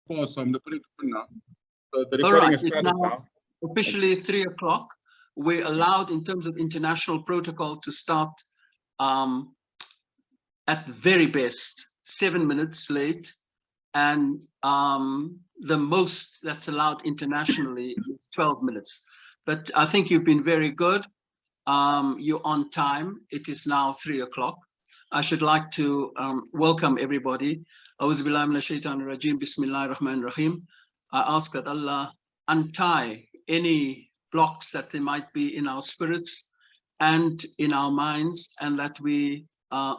pause, so I'm going to put it on now. So the All recording right, is started now. Officially 3 o'clock. We're allowed, in terms of international protocol, to start at very best 7 minutes late, and the most that's allowed internationally is 12 minutes. But I think you've been very good. You're on time. It is now 3 o'clock. I should like to welcome everybody. Auzubillahi minash shaitanir rajim. Bismillahir Rahmanir Rahim. I ask that Allah untie any blocks that there might be in our spirits and in our minds, and that we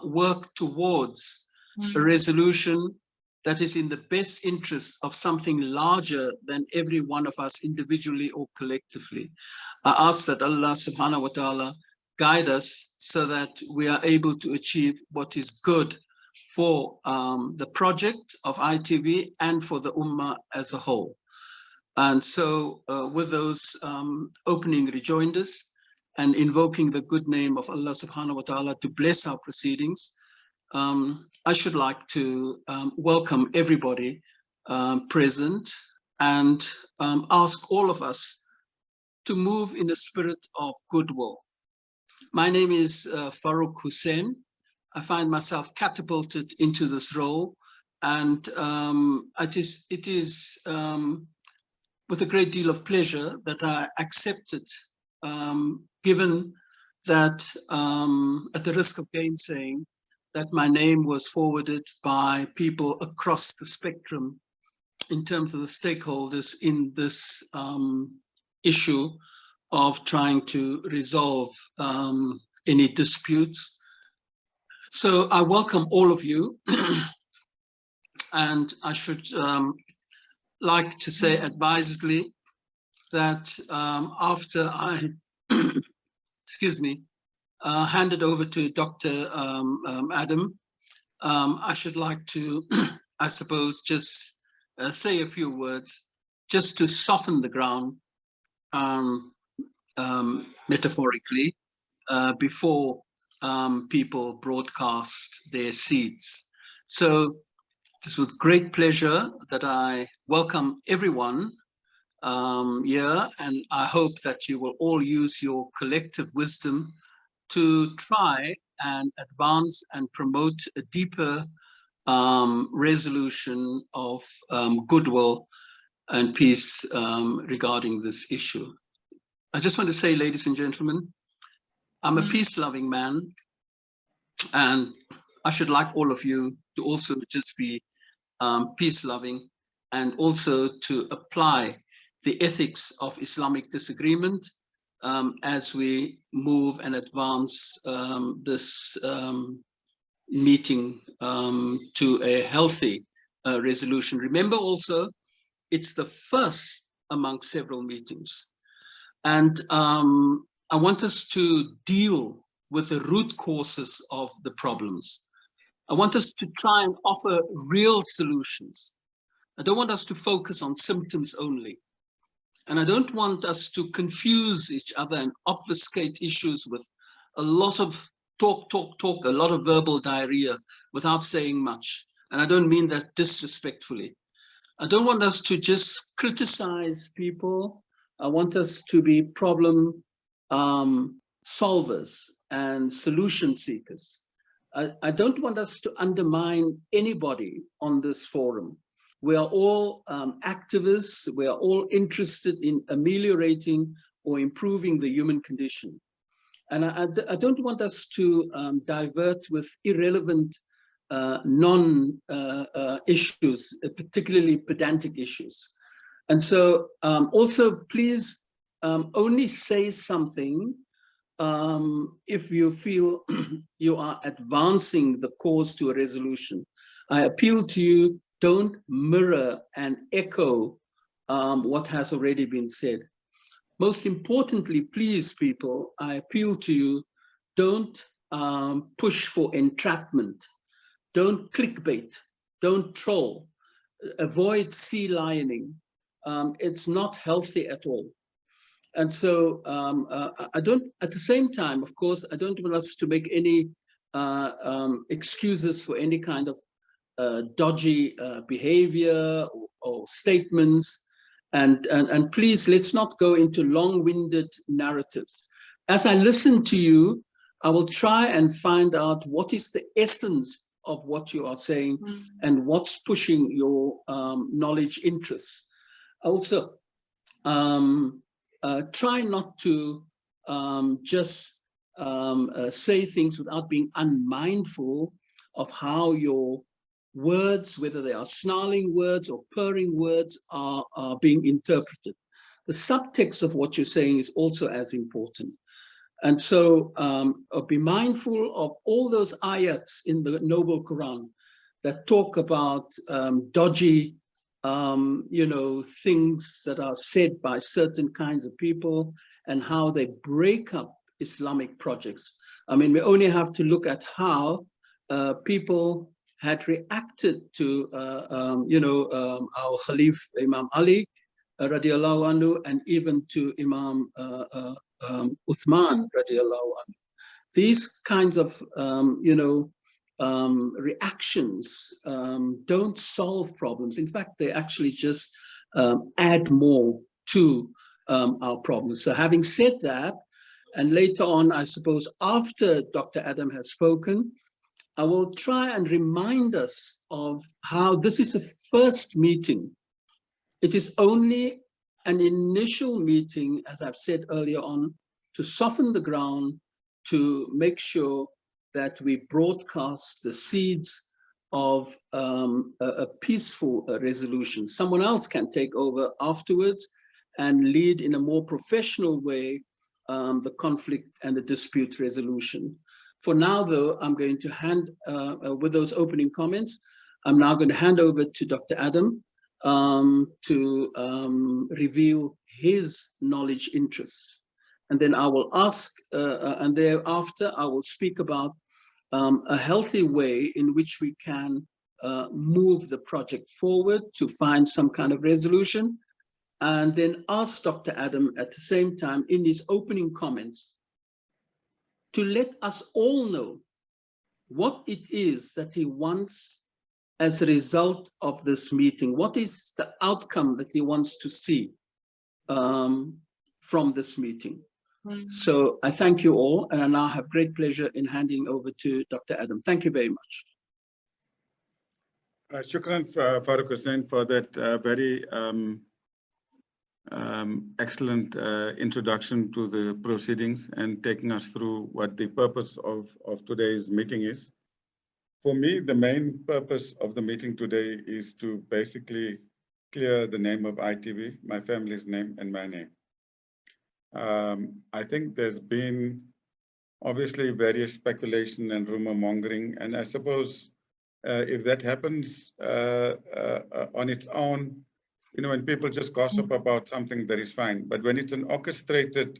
work towards a resolution that is in the best interest of something larger than every one of us individually or collectively. I ask that Allah subhanahu wa ta'ala guide us so that we are able to achieve what is good for the project of ITV and for the Ummah as a whole. And so with those opening rejoinders and invoking the good name of Allah subhanahu wa ta'ala to bless our proceedings, I should like to welcome everybody present and ask all of us to move in a spirit of goodwill. My name is Faruk Hussain. I find myself catapulted into this role, and it is with a great deal of pleasure that I accept it, given that at the risk of gainsaying, that my name was forwarded by people across the spectrum in terms of the stakeholders in this issue of trying to resolve any disputes. So I welcome all of you, and I should like to say advisedly that after I, excuse me, handed over to Dr. Adam, I should like to, I suppose, just say a few words just to soften the ground, metaphorically, before people broadcast their seeds. So it is with great pleasure that I welcome everyone here, and I hope that you will all use your collective wisdom to try and advance and promote a deeper resolution of goodwill and peace regarding this issue. I just want to say, ladies and gentlemen, I'm a peace-loving man, and I should like all of you to also just be peace-loving, and also to apply the ethics of Islamic disagreement as we move and advance this meeting to a healthy resolution. Remember also, it's the first among several meetings. And I want us to deal with the root causes of the problems. I want us to try and offer real solutions. I don't want us to focus on symptoms only. And I don't want us to confuse each other and obfuscate issues with a lot of talk, a lot of verbal diarrhea without saying much. And I don't mean that disrespectfully. I don't want us to just criticize people. I want us to be problem solvers and solution seekers. I don't want us to undermine anybody on this forum. We are all activists. We are all interested in ameliorating or improving the human condition. And I don't want us to divert with irrelevant issues, particularly pedantic issues. And so also, please only say something if you feel you are advancing the cause to a resolution. I appeal to you, don't mirror and echo what has already been said. Most importantly, please, people, I appeal to you, don't push for entrapment. Don't clickbait. Don't troll. Avoid sea lioning. It's not healthy at all. And so I don't, at the same time, of course, I don't want us to make any excuses for any kind of dodgy behavior or your statements, and please, let's not go into long-winded narratives. As I listen to you, I will try and find out what is the essence of what you are saying and what's pushing your knowledge interests. Also, try not to just say things without being unmindful of how your words, whether they are snarling words or purring words, are being interpreted. The subtext of what you're saying is also as important. And so be mindful of all those ayats in the Noble Quran that talk about dodgy, things that are said by certain kinds of people and how they break up Islamic projects. I mean, we only have to look at how people had reacted to, our Khalif Imam Ali, radiallahu anhu, and even to Imam Uthman, radiallahu anhu. These kinds of, reactions don't solve problems. In fact, they actually just add more to our problems. So having said that, and later on, I suppose after Dr. Adam has spoken, I will try and remind us of how this is the first meeting. It is only an initial meeting, as I've said earlier on, to soften the ground, to make sure that we broadcast the seeds of a peaceful resolution. Someone else can take over afterwards and lead in a more professional way the conflict and the dispute resolution. For now, though, I'm going to hand, with those opening comments, I'm now going to hand over to Dr. Adam to reveal his knowledge interests. And then I will ask, and thereafter I will speak about a healthy way in which we can move the project forward to find some kind of resolution, and then ask Dr. Adam at the same time in his opening comments to let us all know what it is that he wants as a result of this meeting. What is the outcome that he wants to see from this meeting? So I thank you all, and I now have great pleasure in handing over to Dr. Adam. Thank you very much. Shukran, Faruk Hussain, for that very excellent introduction to the proceedings and taking us through what the purpose of today's meeting is. For me, the main purpose of the meeting today is to basically clear the name of ITV, my family's name and my name. I think there's been obviously various speculation and rumor mongering, and I suppose if that happens on its own, when people just gossip about something, that is fine. But when it's an orchestrated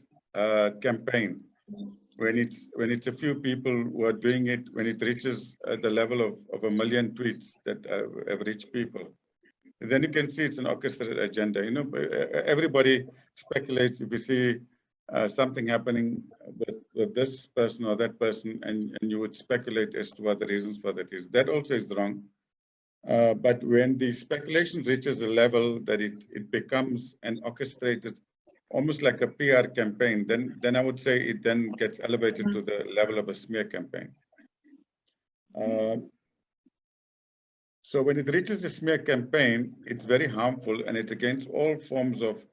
campaign, when it's a few people who are doing it, when it reaches the level of 1 million tweets that have reached people, then you can see it's an orchestrated agenda. Everybody speculates if you see something happening with this person or that person, and you would speculate as to what the reasons for that is. That also is wrong. But when the speculation reaches a level that it becomes an orchestrated, almost like a PR campaign, then I would say it then gets elevated to the level of a smear campaign. So when it reaches a smear campaign, it's very harmful, and it's against all forms of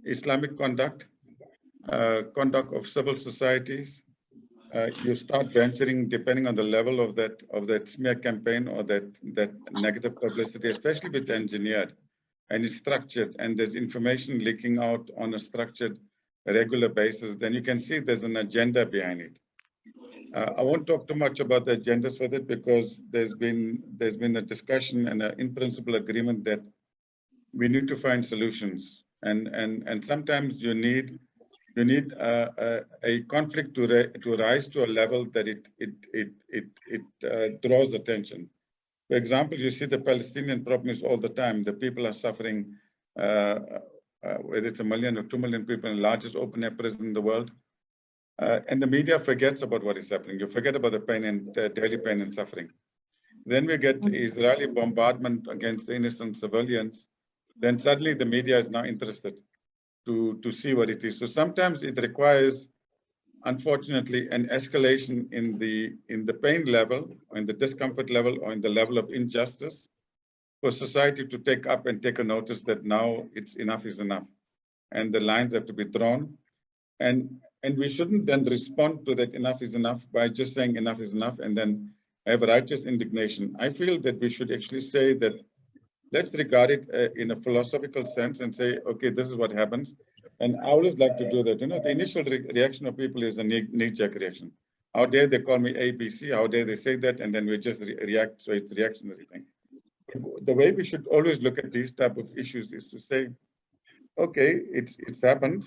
Islamic conduct, conduct of civil societies. You start venturing, depending on the level of that smear campaign or that negative publicity, especially if it's engineered and it's structured and there's information leaking out on a structured, regular basis, then you can see there's an agenda behind it. I won't talk too much about the agendas for that, because there's been a discussion and an in-principle agreement that we need to find solutions, and sometimes you need a conflict to rise to a level that it draws attention. For example, you see the Palestinian problems all the time. The people are suffering, whether it's 1 million or 2 million people in the largest open-air prison in the world. And the media forgets about what is happening. You forget about the pain and daily pain and suffering. Then we get Israeli bombardment against the innocent civilians, then suddenly the media is now interested to see what it is. So sometimes it requires, unfortunately, an escalation in the pain level, or in the discomfort level, or in the level of injustice for society to take up and take a notice that now it's enough is enough, and the lines have to be drawn. And we shouldn't then respond to that enough is enough by just saying enough is enough and then have righteous indignation. I feel that we should actually say that let's regard it in a philosophical sense and say, okay, this is what happens. And I always like to do that. You know, the initial reaction of people is a knee-jerk reaction. How dare they call me ABC? How dare they say that? And then we just react. So it's a reactionary thing. The way we should always look at these type of issues is to say, okay, it's happened.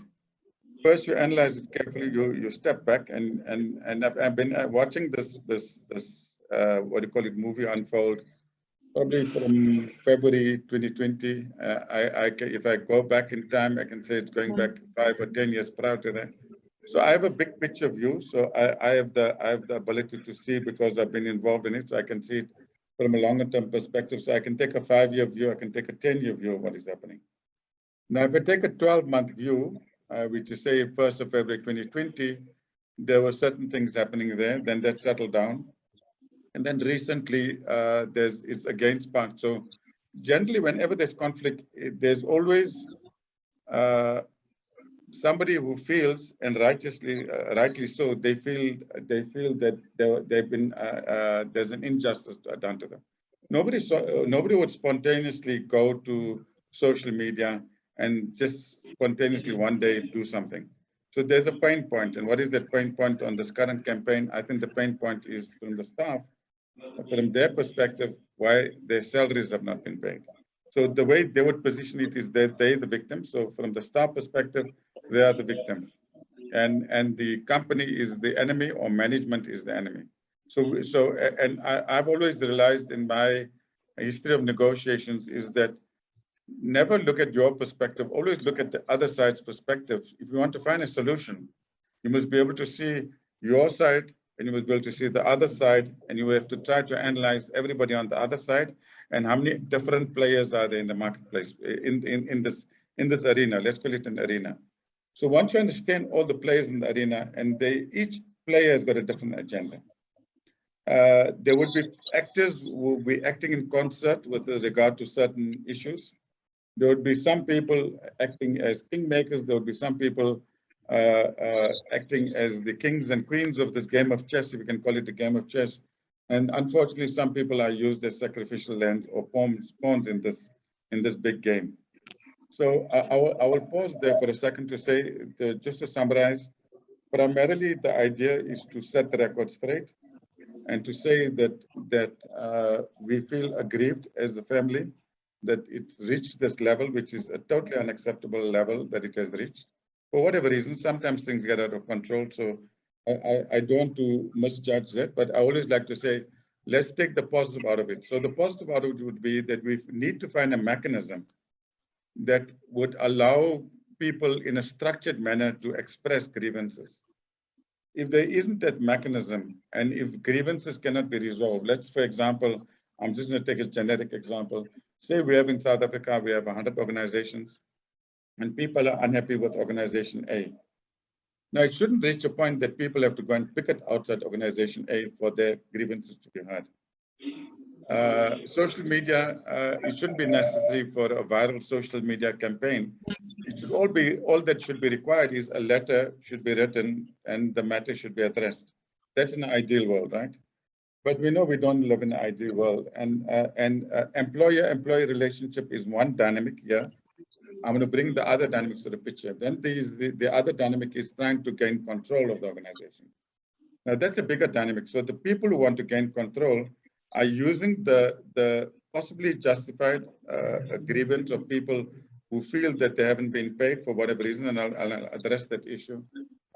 First, you analyze it carefully. You step back, and I've been watching this what do you call it, movie unfold, probably from February 2020. If I go back in time, I can say it's going back 5 or 10 years prior to that. So I have a big picture view. So I have the ability to see, because I've been involved in it. So I can see it from a longer term perspective. So I can take a 5-year view. I can take a 10-year view of what is happening. Now, if I take a 12-month view, which is say 1st of February 2020, there were certain things happening there. Then that settled down. And then recently, it's again sparked. So generally, whenever there's conflict, there's always somebody who feels, and rightly so, they feel that they've been there's an injustice done to them. Nobody would spontaneously go to social media and just spontaneously one day do something. So there's a pain point. And what is that pain point on this current campaign? I think the pain point is from the staff, from their perspective, why their salaries have not been paid. So the way they would position it is that they're the victim. So from the staff perspective, they are the victim. And the company is the enemy, or management is the enemy. I've always realized in my history of negotiations is that never look at your perspective, always look at the other side's perspective. If you want to find a solution, you must be able to see your side, and you must be able to see the other side, and you have to try to analyze everybody on the other side and how many different players are there in the marketplace, in this arena. Let's call it an arena. So once you understand all the players in the arena, and each player has got a different agenda. There would be actors who will be acting in concert with regard to certain issues. There would be some people acting as kingmakers. There would be some people acting as the kings and queens of this game of chess, if you can call it a game of chess. And unfortunately, some people are used as sacrificial lambs or pawns in this big game. So I will pause there for a second to say, just to summarize, primarily the idea is to set the record straight and to say that we feel aggrieved as a family that it's reached this level, which is a totally unacceptable level that it has reached. For whatever reason, sometimes things get out of control. So I don't want to misjudge that, but I always like to say, let's take the positive out of it. So the positive out of it would be that we need to find a mechanism that would allow people in a structured manner to express grievances. If there isn't that mechanism, and if grievances cannot be resolved, let's, for example, I'm just going to take a generic example. Say we have in South Africa, we have 100 organizations, and people are unhappy with organization A. Now, it shouldn't reach a point that people have to go and picket outside organization A for their grievances to be heard. Social media, it shouldn't be necessary for a viral social media campaign. It should all that should be required is a letter should be written and the matter should be addressed. That's an ideal world, right? But we know we don't live in an ideal world. And employer-employee relationship is one dynamic here. I'm going to bring the other dynamics to the picture. Then the other dynamic is trying to gain control of the organization. Now, that's a bigger dynamic. So the people who want to gain control are using the possibly justified grievance of people who feel that they haven't been paid for whatever reason, and I'll address that issue.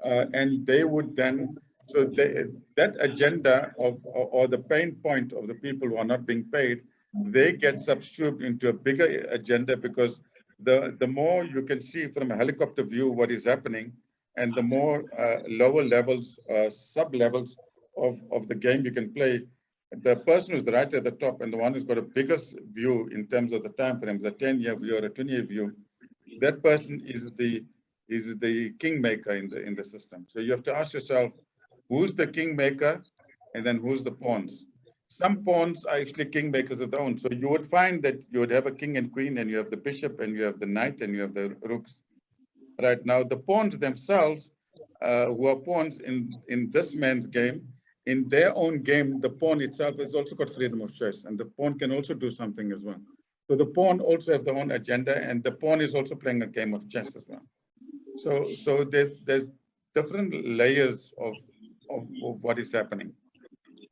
And they would then, so that agenda or the pain point of the people who are not being paid, they get subsumed into a bigger agenda, because the more you can see from a helicopter view what is happening, and the more lower levels, sub-levels of the game you can play, the person who's right at the top and the one who's got a biggest view in terms of the time frames, a 10-year view or a 20-year view, that person is the kingmaker in the system. So you have to ask yourself, who's the kingmaker, and then who's the pawns? Some pawns are actually kingmakers of their own. So you would find that you would have a king and queen, and you have the bishop, and you have the knight, and you have the rooks. Right now, the pawns themselves, who are pawns in this man's game, in their own game, the pawn itself has also got freedom of choice, and the pawn can also do something as well. So the pawn also have their own agenda, and the pawn is also playing a game of chess as well. So there's different layers of what is happening.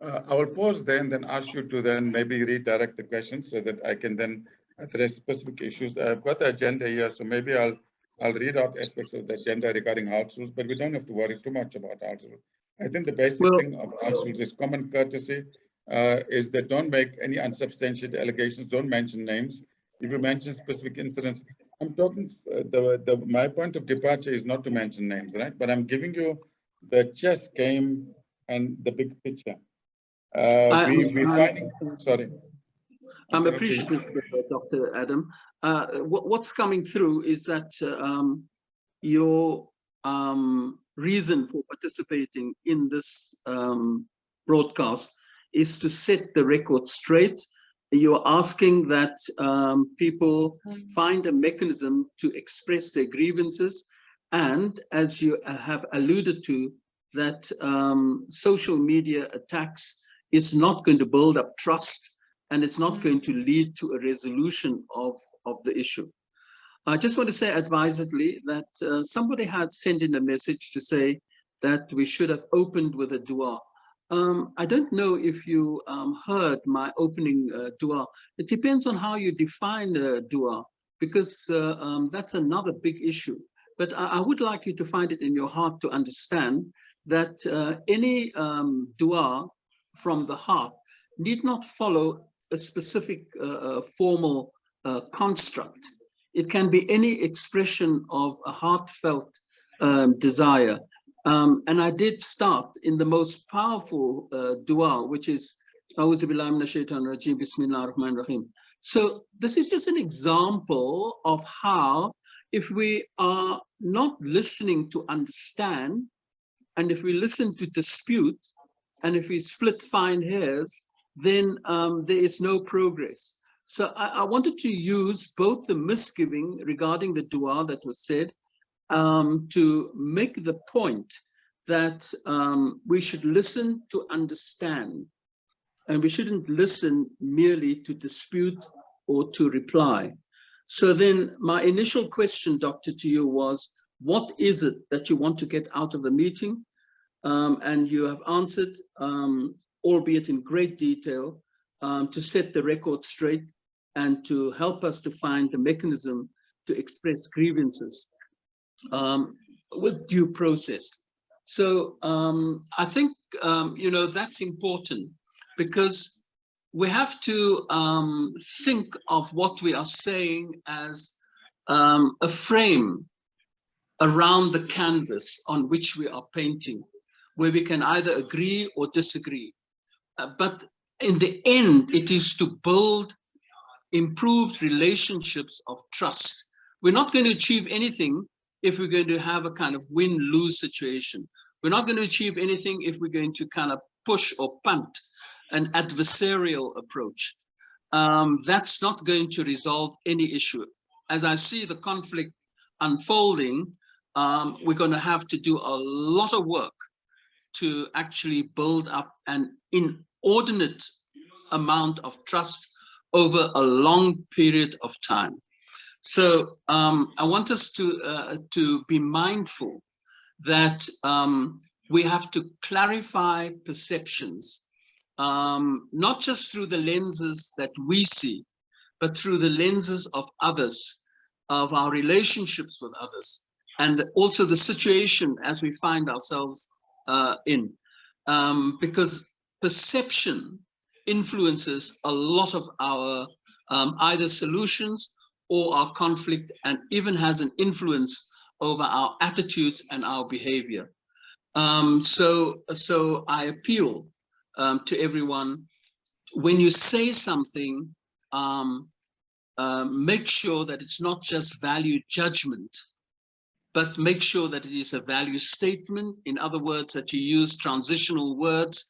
I will pause there and then ask you to then maybe redirect the questions so that I can then address specific issues. I've got the agenda here, so maybe I'll read out aspects of the agenda regarding house rules, but we don't have to worry too much about house rules. I think the basic thing of house rules is common courtesy, is that don't make any unsubstantiated allegations, don't mention names. If you mention specific incidents, I'm talking, my point of departure is not to mention names, right? But I'm giving you the chess game and the big picture. Sorry. I'm appreciative, Dr. Adam. What's coming through is that your reason for participating in this broadcast is to set the record straight. You're asking that people find a mechanism to express their grievances, and as you have alluded to, that social media attacks is not going to build up trust, and it's not going to lead to a resolution of the issue. I just want to say advisedly that somebody had sent in a message to say that we should have opened with a dua. I don't know if you heard my opening dua. It depends on how you define dua, because that's another big issue. But I would like you to find it in your heart to understand that any dua from the heart need not follow a specific formal construct. It can be any expression of a heartfelt desire. And I did start in the most powerful dua, which is A'udhu billahi minash shaitanir rajeem, Bismillahir Rahmanir Rahim. So this is just an example of how, if we are not listening to understand, and if we listen to dispute, and if we split fine hairs, then there is no progress. So I wanted to use both the misgiving regarding the dua that was said to make the point that we should listen to understand, and we shouldn't listen merely to dispute or to reply. So then my initial question, Doctor, to you was, what is it that you want to get out of the meeting? And you have answered, albeit in great detail, to set the record straight and to help us to find the mechanism to express grievances with due process. So I think, you know, that's important, because we have to think of what we are saying as a frame around the canvas on which we are painting, where we can either agree or disagree. But in the end, it is to build improved relationships of trust. We're not going to achieve anything if we're going to have a kind of win-lose situation. We're not going to achieve anything if we're going to kind of push or punt an adversarial approach. That's not going to resolve any issue. As I see the conflict unfolding, we're going to have to do a lot of work to actually build up an inordinate amount of trust over a long period of time. So I want us to be mindful that we have to clarify perceptions, not just through the lenses that we see, but through the lenses of others, of our relationships with others, and also the situation as we find ourselves in. Because perception influences a lot of our either solutions or our conflict, and even has an influence over our attitudes and our behavior. So I appeal to everyone when you say something, make sure that it's not just value judgment, but make sure that it is a value statement. In other words, that you use transitional words,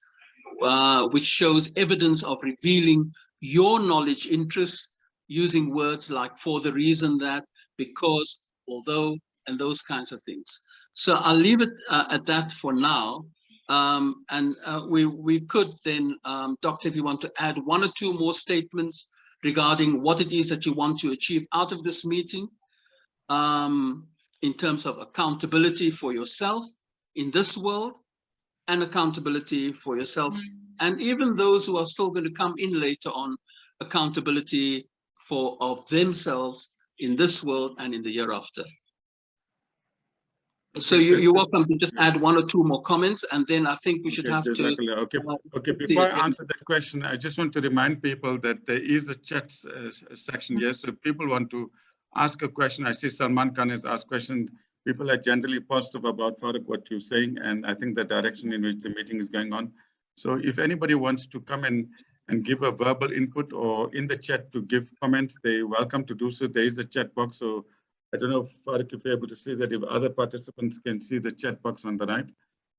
which shows evidence of revealing your knowledge interest, using words like for the reason that, because, although, and those kinds of things. So I'll leave it at that for now. And we could then, Doctor, if you want to add one or two more statements regarding what it is that you want to achieve out of this meeting, in terms of accountability for yourself in this world, and accountability for yourself, and even those who are still going to come in later on, accountability of themselves in this world and in the year after. So you're welcome to just add one or two more comments, and then I think we should have to. Okay. Before I answer that question, I just want to remind people that there is a chat section here. So if people want to ask a question, I see Salman Khan has asked questions. People are generally positive about Faruk, what you're saying, and I think the direction in which the meeting is going on. So if anybody wants to come in and give a verbal input or in the chat to give comments, they're welcome to do so. There is a chat box. So I don't know, Faruk, if you're able to see that, if other participants can see the chat box on the right.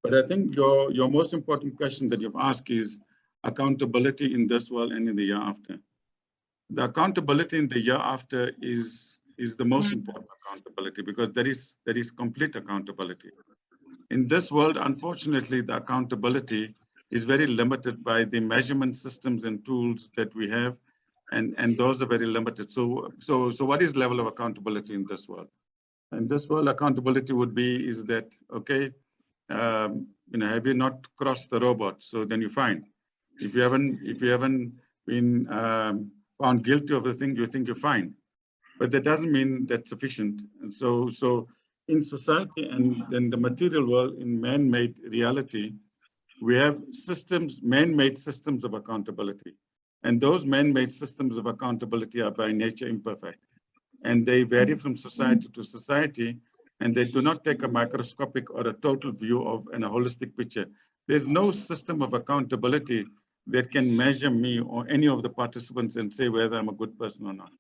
But I think your most important question that you've asked is accountability in this world and in the year after. The accountability in the year after is the most important accountability, because there is complete accountability. In this world, unfortunately, the accountability is very limited by the measurement systems and tools that we have, and those are very limited. So what is level of accountability in this world? In this world, accountability would be is that, okay, have you not crossed the robot? So then you're fine. If you haven't been found guilty of the thing, you think you're fine. But that doesn't mean that's sufficient. And so in society and in the material world, in man-made reality, we have systems, man-made systems of accountability. And those man-made systems of accountability are by nature imperfect. And they vary from society to society, and they do not take a microscopic or a total view of and a holistic picture. There's no system of accountability that can measure me or any of the participants and say whether I'm a good person or not.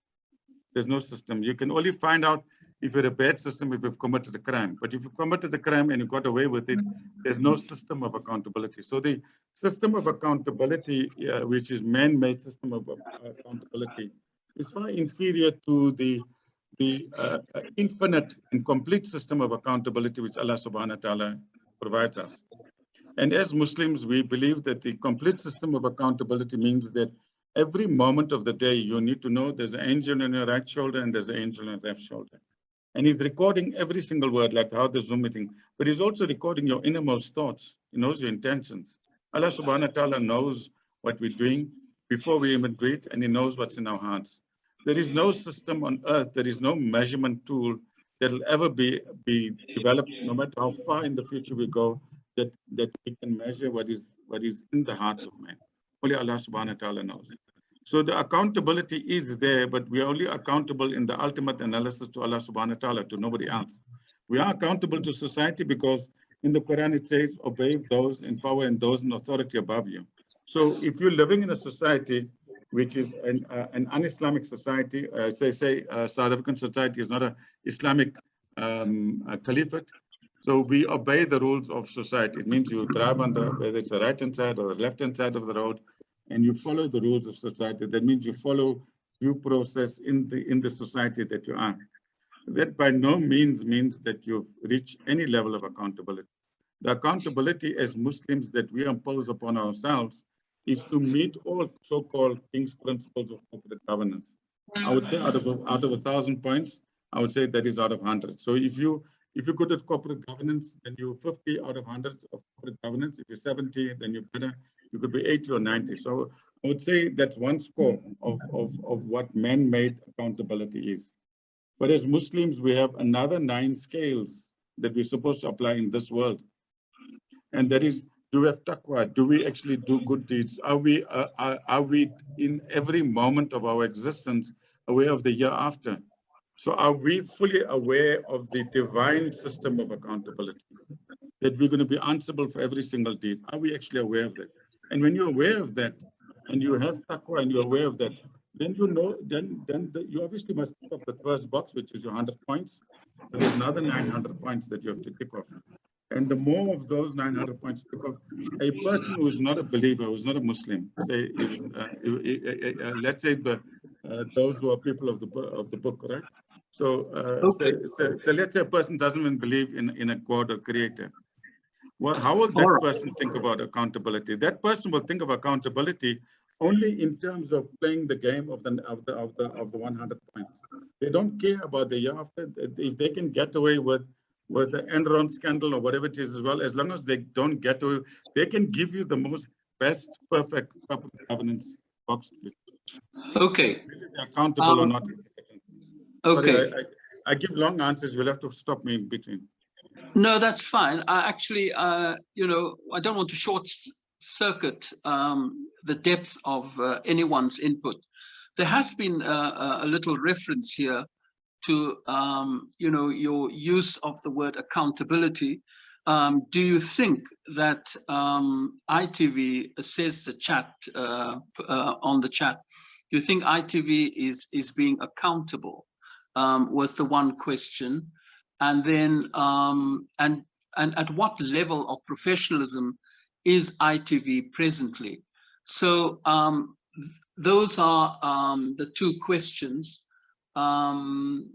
There's no system. You can only find out if you're a bad system if you've committed a crime. But if you committed a crime and you got away with it, there's no system of accountability. So the system of accountability, which is man-made system of accountability, is far inferior to the infinite and complete system of accountability which Allah subhanahu wa ta'ala provides us. And as Muslims, we believe that the complete system of accountability means that every moment of the day, you need to know there's an angel on your right shoulder and there's an angel on your left shoulder. And he's recording every single word, like how the Zoom meeting, but he's also recording your innermost thoughts. He knows your intentions. Allah subhanahu wa ta'ala knows what we're doing before we even do it, and he knows what's in our hearts. There is no system on earth, there is no measurement tool that will ever be developed, no matter how far in the future we go, that we can measure what is in the hearts of men. Only Allah subhanahu wa ta'ala knows. So the accountability is there, but we are only accountable in the ultimate analysis to Allah subhanahu wa ta'ala, to nobody else. We are accountable to society because in the Quran it says, obey those in power and those in authority above you. So if you're living in a society which is an un-Islamic society, South African society is not an Islamic caliphate, so we obey the rules of society. It means you drive on whether it's the right-hand side or the left-hand side of the road, and you follow the rules of society. That means you follow due process in the society that you are. That by no means means that you've reached any level of accountability. The accountability as Muslims that we impose upon ourselves is to meet all so-called King's principles of corporate governance. I would say out of 1,000 points, I would say that is out of 100. So if you go to corporate governance, then you're 50 out of 100 of corporate governance. If you're 70, then you're better. You could be 80 or 90. So I would say that's one score of what man-made accountability is. But as Muslims, we have another 9 scales that we're supposed to apply in this world. And that is, do we have taqwa? Do we actually do good deeds? Are we in every moment of our existence aware of the year after? So are we fully aware of the divine system of accountability? That we're going to be answerable for every single deed? Are we actually aware of that? And when you're aware of that, and you have taqwa and you're aware of that, then you know, you obviously must tick off the first box, which is your 100 points. But there's another 900 points that you have to tick off. And the more of those 900 points tick off, a person who is not a believer, who is not a Muslim, say, let's say those who are people of the book, right? So, so let's say a person doesn't even believe in a God or creator. Well, how will that person think about accountability? That person will think of accountability only in terms of playing the game of the 100 points. They don't care about the year after. If they can get away with the Enron scandal or whatever it is as well, as long as they don't get away, they can give you the most best, perfect corporate governance box. Okay. Whether they're accountable or not. Okay. Sorry, I give long answers. You'll have to stop me in between. No, that's fine. I actually, you know, I don't want to short circuit the depth of anyone's input. There has been a little reference here to, you know, your use of the word accountability. Do you think that ITV says the chat on the chat? Do you think ITV is being accountable? Was the one question. And then, and at what level of professionalism is ITV presently? So those are the two questions. And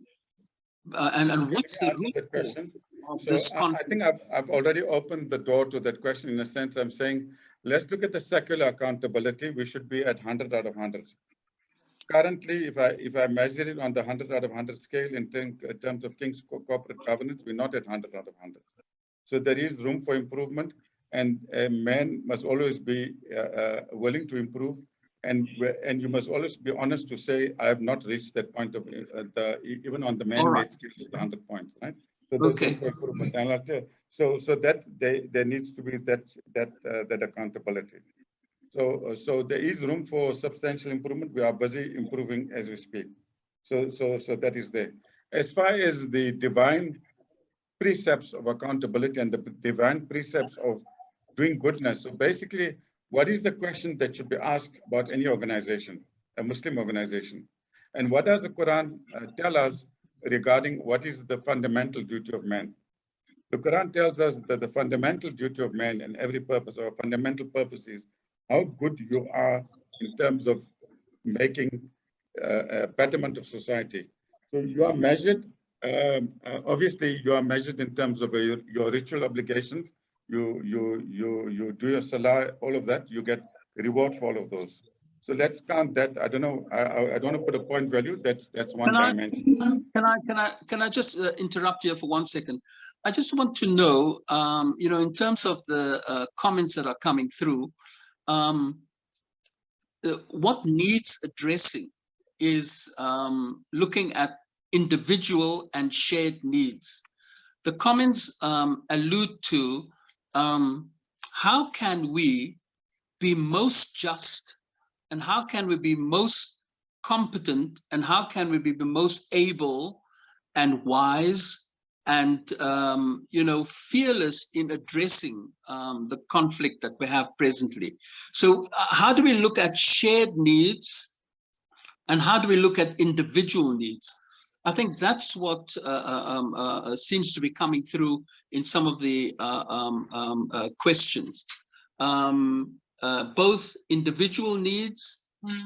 what's the root of this conflict? I think I've already opened the door to that question. In a sense, I'm saying, let's look at the secular accountability. We should be at 100 out of 100. Currently, if I measure it on the 100 out of 100 scale in terms of King's corporate governance, we're not at 100 out of 100. So there is room for improvement, and a man must always be willing to improve, and you must always be honest to say, I have not reached that point of even on the man-made scale of the 100 points, right? So there's room for improvement. And so that there needs to be that accountability. So there is room for substantial improvement. We are busy improving as we speak. So that is there. As far as the divine precepts of accountability and the divine precepts of doing goodness. So basically, what is the question that should be asked about any organization, a Muslim organization? And what does the Quran tell us regarding what is the fundamental duty of man? The Quran tells us that the fundamental duty of man and every purpose, or fundamental purpose, is how good you are in terms of making a betterment of society. So you are measured, obviously you are measured in terms of your ritual obligations. You do your salah, all of that, you get reward for all of those. So let's count that. I don't know, I don't want to put a point value, that's one dimension. Can I just interrupt you for 1 second? I just want to know, you know, in terms of the comments that are coming through, what needs addressing is looking at individual and shared needs. The comments allude to how can we be most just, and how can we be most competent, and how can we be the most able and wise and you know, fearless in addressing the conflict that we have presently. So how do we look at shared needs, and how do we look at individual needs? I think that's what seems to be coming through in some of the questions. Both individual needs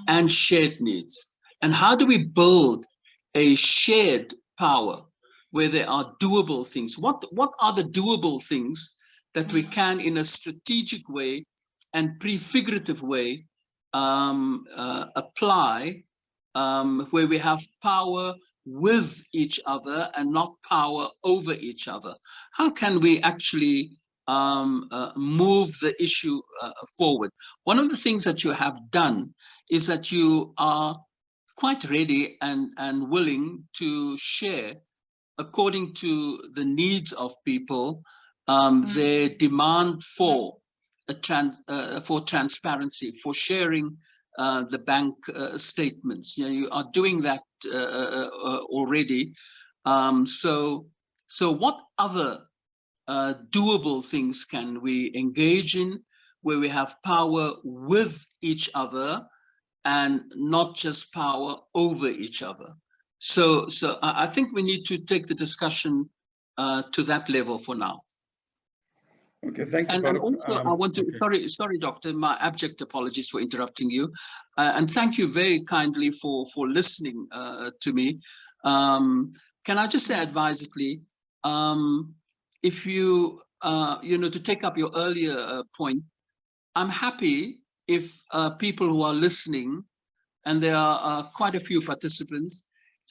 and shared needs. And how do we build a shared power where there are doable things? What are the doable things that we can, in a strategic way and prefigurative way, apply where we have power with each other and not power over each other? How can we actually move the issue forward? One of the things that you have done is that you are quite ready and willing to share, according to the needs of people, their demand for transparency, for sharing the bank statements. You know, you are doing that already. So what other doable things can we engage in? where we have power with each other and not just power over each other. So I think we need to take the discussion to that level for now. Okay, thank you, And Faruk. also, I want to, okay. sorry, Doctor, my abject apologies for interrupting you. And thank you very kindly for listening to me. Can I just say advisedly, if you, to take up your earlier point, I'm happy if people who are listening, and there are quite a few participants,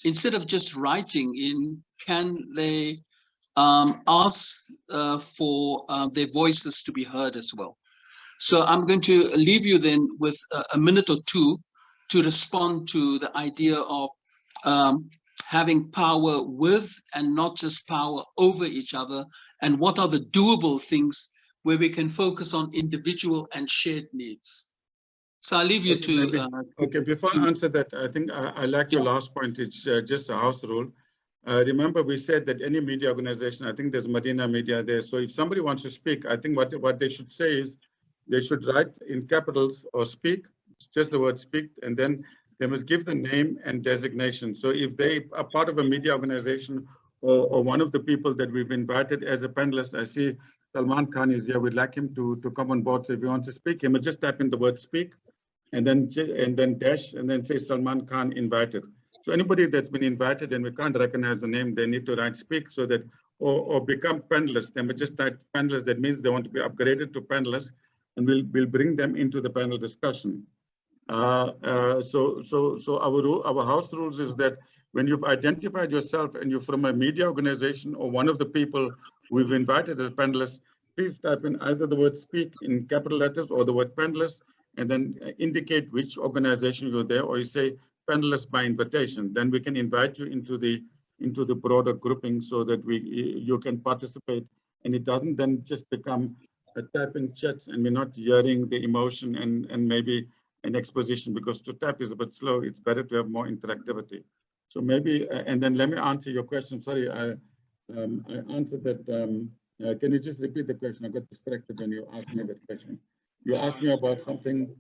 instead of just writing in, can they ask for their voices to be heard as well. So I'm going to leave you then with a minute or two to respond to the idea of having power with and not just power over each other, and what are the doable things where we can focus on individual and shared needs. So I'll leave you to... okay, before I answer that, I think I like your last point. It's just a house rule. Remember, we said that any media organization, I think there's Medina Media there. So if somebody wants to speak, I think what they should say is they should write in capitals or speak, just the word speak, and then they must give the name and designation. So if they are part of a media organization or one of the people that we've invited as a panelist, I see Salman Khan is here. We'd like him to come on board. So if he wants to speak, he must just type in the word speak and then dash and then say Salman Khan invited. So anybody that's been invited and we can't recognize the name, they need to write speak so that, or become panelists. They may just type panelists. That means they want to be upgraded to panelists, and we'll bring them into the panel discussion. So our house rules is that when you've identified yourself and you're from a media organization or one of the people we've invited as panelists, please type in either the word speak in capital letters or the word panelists, and then indicate which organization you're there, or you say panelists by invitation. Then we can invite you into the broader grouping so that you can participate, and it doesn't then just become a typing chats and we're not hearing the emotion and maybe an exposition, because to type is a bit slow. It's better to have more interactivity. So maybe, and then let me answer your question. Sorry, I answered that. Can you just repeat the question? I got distracted when you asked me that question. You asked me about something.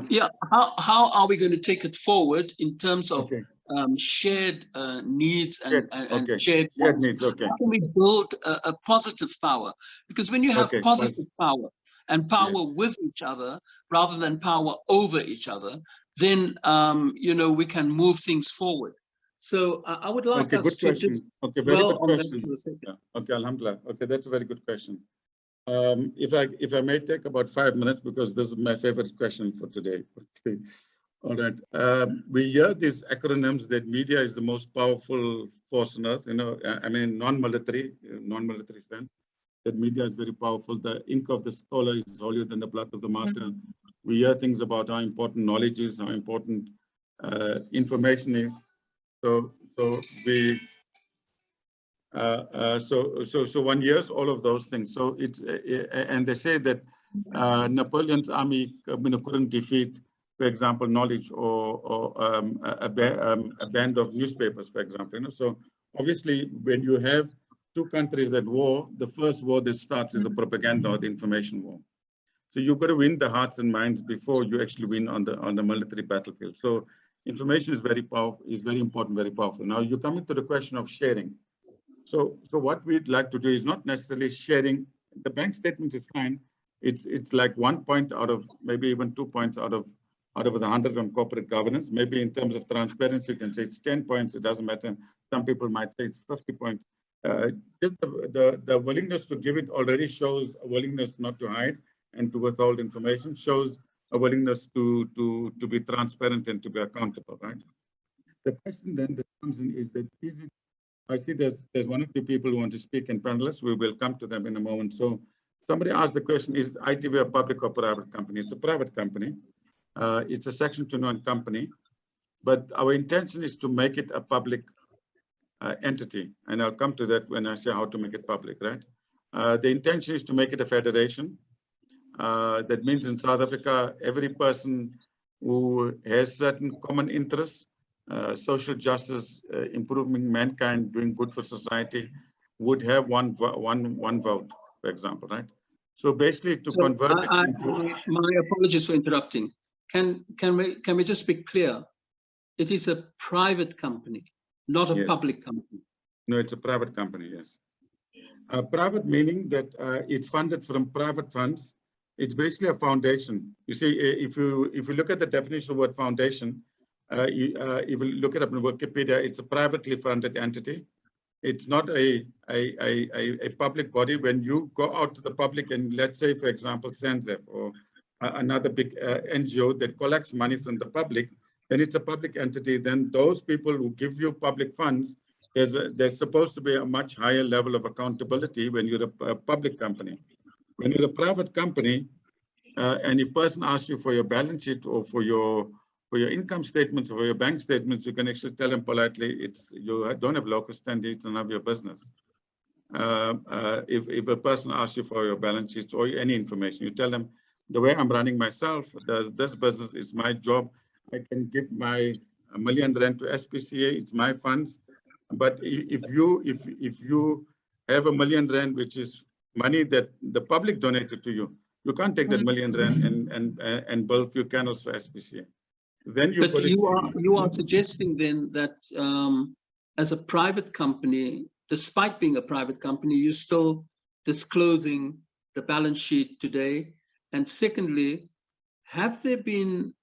Yeah, how are we going to take it forward in terms of shared needs and shared needs? Okay. How can we build a positive power? Because when you have positive power and power with each other rather than power over each other, then we can move things forward. So I would like us to just very good question. Okay, alhamdulillah. Okay, that's a very good question. If I may take about 5 minutes, because this is my favorite question for today. Okay. All right. We hear these acronyms that media is the most powerful force on earth. I mean, non-military sense, that media is very powerful. The ink of the scholar is holier than the blood of the martyr. We hear things about how important knowledge is, how important information is. So one hears all of those things. So and they say that Napoleon's army couldn't defeat, for example, knowledge or a band of newspapers, for example. So obviously, when you have two countries at war, the first war that starts is the propaganda or the information war. So you've got to win the hearts and minds before you actually win on the military battlefield. So information is very powerful, is very important, very powerful. Now you come into the question of sharing. So what we'd like to do is not necessarily sharing. The bank statements is fine. It's like 1 point out of maybe even 2 points out of the 100 on corporate governance. Maybe in terms of transparency, you can say it's 10 points. It doesn't matter. Some people might say it's 50 points. Just the willingness to give it already shows a willingness not to hide and to withhold information, shows a willingness to be transparent and to be accountable, right? The question then that comes in is that I see there's one or two people who want to speak in panelists. We will come to them in a moment. So somebody asked the question, is ITV a public or private company? It's a private company. It's a Section 291 company, but our intention is to make it a public entity. And I'll come to that when I say how to make it public, right? The intention is to make it a federation. That means in South Africa, every person who has certain common interests, social justice, improving mankind, doing good for society, would have one vote, for example, right? So basically, to So convert it into, my apologies for interrupting. Can we just be clear? It is a private company, not a yes. public company. No, it's a private company. Yes. Private meaning that it's funded from private funds. It's basically a foundation. You see, if you look at the definition of the word foundation, if you look it up in Wikipedia, it's a privately funded entity. It's not a public body. When you go out to the public and let's say, for example, SANZEF or another big NGO that collects money from the public, then it's a public entity. Then those people who give you public funds, there's supposed to be a much higher level of accountability when you're a public company. When you're a private company, and if a person asks you for your balance sheet or for your income statements or for your bank statements, you can actually tell them politely, you don't have local standards, it's none of your business. If a person asks you for your balance sheets or any information, you tell them, the way I'm running myself, this business is my job. I can give my R1 million to SPCA, it's my funds. But if you have R1 million, which is money that the public donated to you, you can't take that R1 million and build a few canals for SPCA. Then you are suggesting then that as a private company, despite being a private company, you're still disclosing the balance sheet today. And secondly, have there been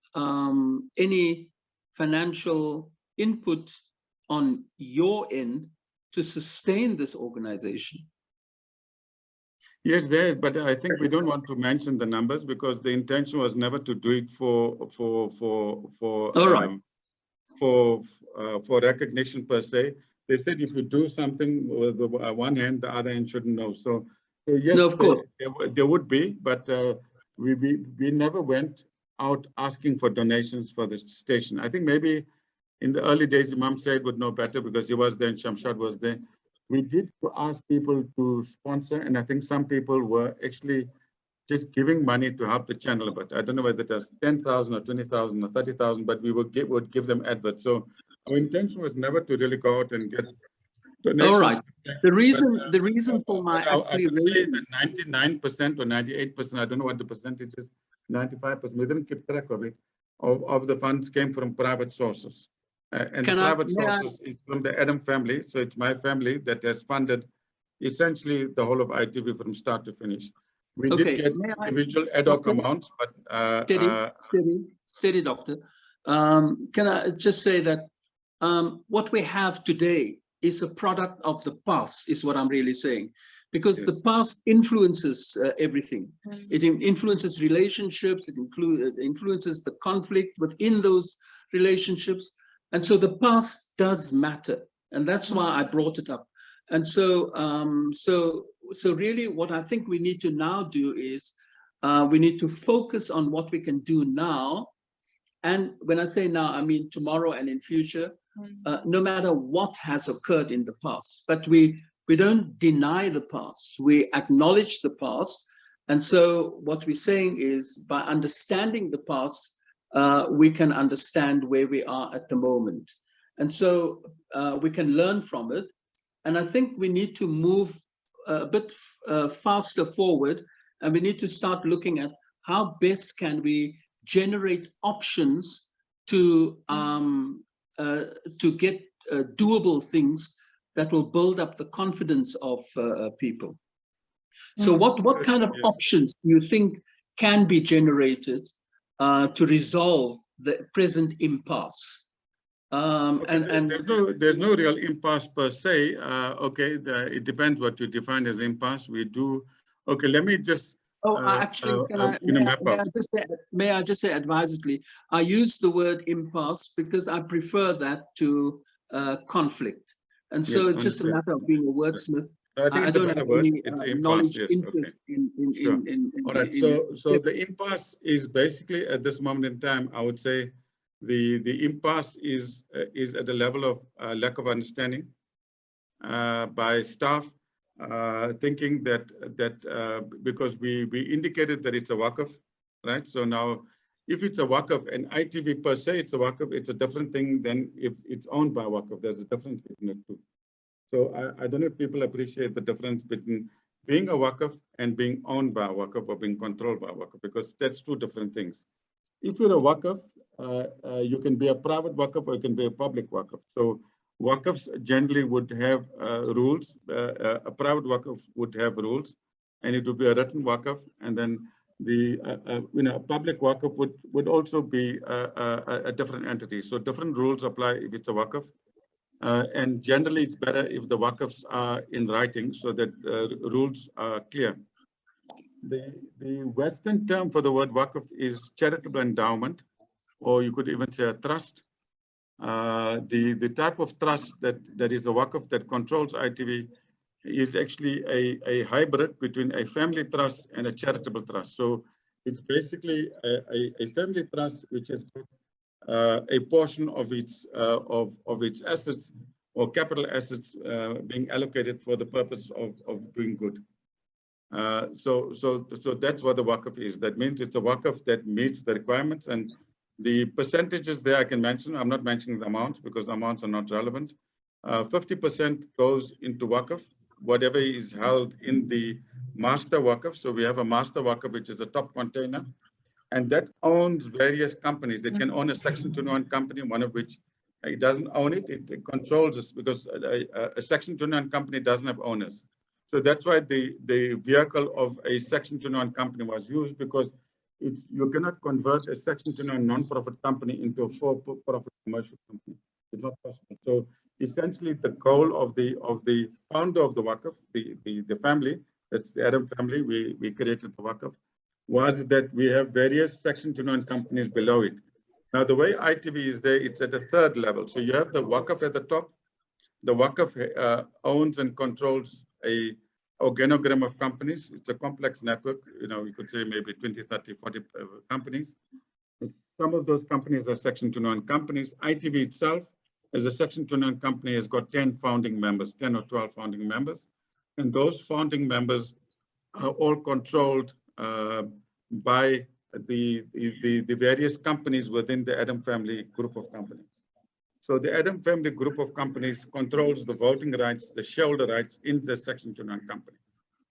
any financial input on your end to sustain this organization? Yes, there, but I think we don't want to mention the numbers because the intention was never to do it for recognition per se. They said if you do something with the one hand, the other hand shouldn't know. So yes, no, of course there would be, but we never went out asking for donations for the station. I think maybe in the early days, Imam Said would know better because he was there and Shamshad was there. We did ask people to sponsor, and I think some people were actually just giving money to help the channel a bit. I don't know whether it was 10,000 or 20,000 or 30,000, but we would give them adverts. So our intention was never to really go out and get donations. All right. The reason for my I would say that 99% or 98%, I don't know what the percentage is, 95%, we didn't keep track of it, of the funds came from private sources. And the private sources is from the Adam family. So it's my family that has funded essentially the whole of ITV from start to finish. We did get individual ad hoc amounts, but steady, doctor. Can I just say that what we have today is a product of the past, is what I'm really saying, because yes, the past influences everything. It influences relationships. It influences the conflict within those relationships. And so the past does matter, and that's why I brought it up. And so, so really, what I think we need to now do is we need to focus on what we can do now. And when I say now, I mean tomorrow and in future, no matter what has occurred in the past. But we don't deny the past. We acknowledge the past. And so what we're saying is, by understanding the past, we can understand where we are at the moment. And so we can learn from it. And I think we need to move a bit faster forward, and we need to start looking at how best can we generate options to get doable things that will build up the confidence of people. So what kind of options do you think can be generated to resolve the present impasse? There's no real impasse per se. It depends what you define as impasse. We do. Okay, let me just. Actually, may I just say advisedly, I use the word impasse because I prefer that to conflict, and so yes, it's just a matter of being a wordsmith. No, I think it's a better word. It's impasse. Yes. Okay. Sure. All right. So the impasse is basically at this moment in time, I would say. The impasse is at the level of lack of understanding by staff, thinking that because we indicated that it's a waqf, right? So now, if it's a waqf and ITV per se, it's a waqf, it's a different thing than if it's owned by a waqf. There's a difference between the two. So I don't know if people appreciate the difference between being a waqf and being owned by a waqf or being controlled by a waqf, because that's two different things. If you're a waqf, you can be a private waqf or you can be a public waqf. So waqfs generally would have rules. A private waqf would have rules, and it would be a written waqf. And then the a public waqf would also be a different entity. So different rules apply if it's a waqf. And generally, it's better if the waqfs are in writing so that rules are clear. The Western term for the word waqf is charitable endowment, or you could even say a trust. The type of trust that is a waqf that controls ITV is actually a hybrid between a family trust and a charitable trust. So it's basically a family trust which has got a portion of its assets or capital assets being allocated for the purpose of doing good. So that's what the waqf is. That means it's a waqf that meets the requirements, and the percentages there I can mention. I'm not mentioning the amounts because the amounts are not relevant. 50% goes into waqf, whatever is held in the master waqf. So we have a master waqf, which is a top container, and that owns various companies. It can own a Section 21 company, one of which it doesn't own it. It controls it because a Section 21 company doesn't have owners. So that's why the vehicle of a Section 21 company was used, because you cannot convert a Section 21 non-profit company into a for-profit commercial company. It's not possible. So essentially, the goal of the founder of the waqf, the family, that's the Adam family, we created the waqf, was that we have various Section 21 companies below it. Now, the way ITV is there, it's at a third level. So you have the waqf at the top. The waqf owns and controls a organogram of companies. It's a complex network. You could say maybe 20, 30, 40 companies. Some of those companies are Section 21 companies. ITV itself, as a Section 21 company, has got 10 founding members, 10 or 12 founding members. And those founding members are all controlled by the various companies within the Adam family group of companies. So the Adam family group of companies controls the voting rights, the shareholder rights in the Section 21 company.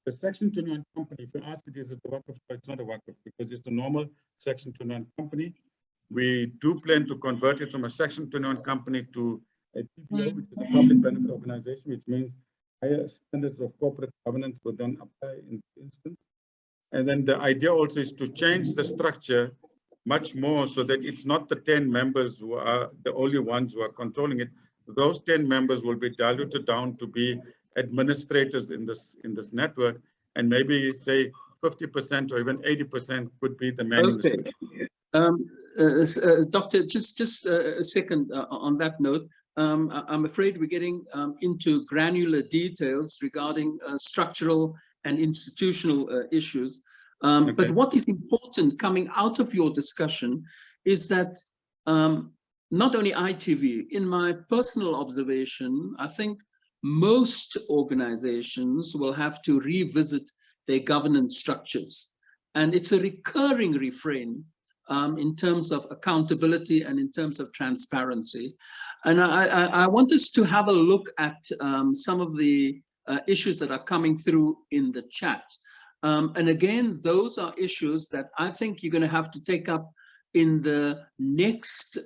The Section 21 company, if you ask it, is it a waqf? It's not a waqf because it's a normal Section 21 company. We do plan to convert it from a Section 21 company to a PBO, which is a public benefit organization, which means higher standards of corporate governance would then apply in this instance. And then the idea also is to change the structure much more so that it's not the 10 members who are the only ones who are controlling it. Those 10 members will be diluted down to be administrators in this network, and maybe say 50% or even 80% could be the manning. Okay. Doctor, just a second on that note. I'm afraid we're getting into granular details regarding structural and institutional issues. Okay. But what is important coming out of your discussion is that not only ITV, in my personal observation, I think most organizations will have to revisit their governance structures. And it's a recurring refrain in terms of accountability and in terms of transparency. And I want us to have a look at some of the issues that are coming through in the chat. And again, those are issues that I think you're going to have to take up in the next,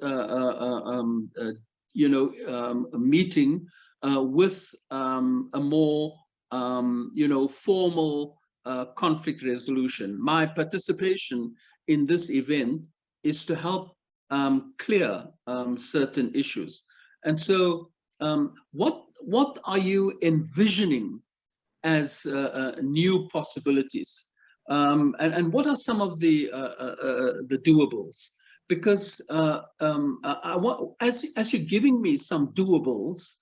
meeting with a more, formal conflict resolution. My participation in this event is to help clear certain issues. And so, what are you envisioning as new possibilities, and what are some of the doables? Because as you're giving me some doables,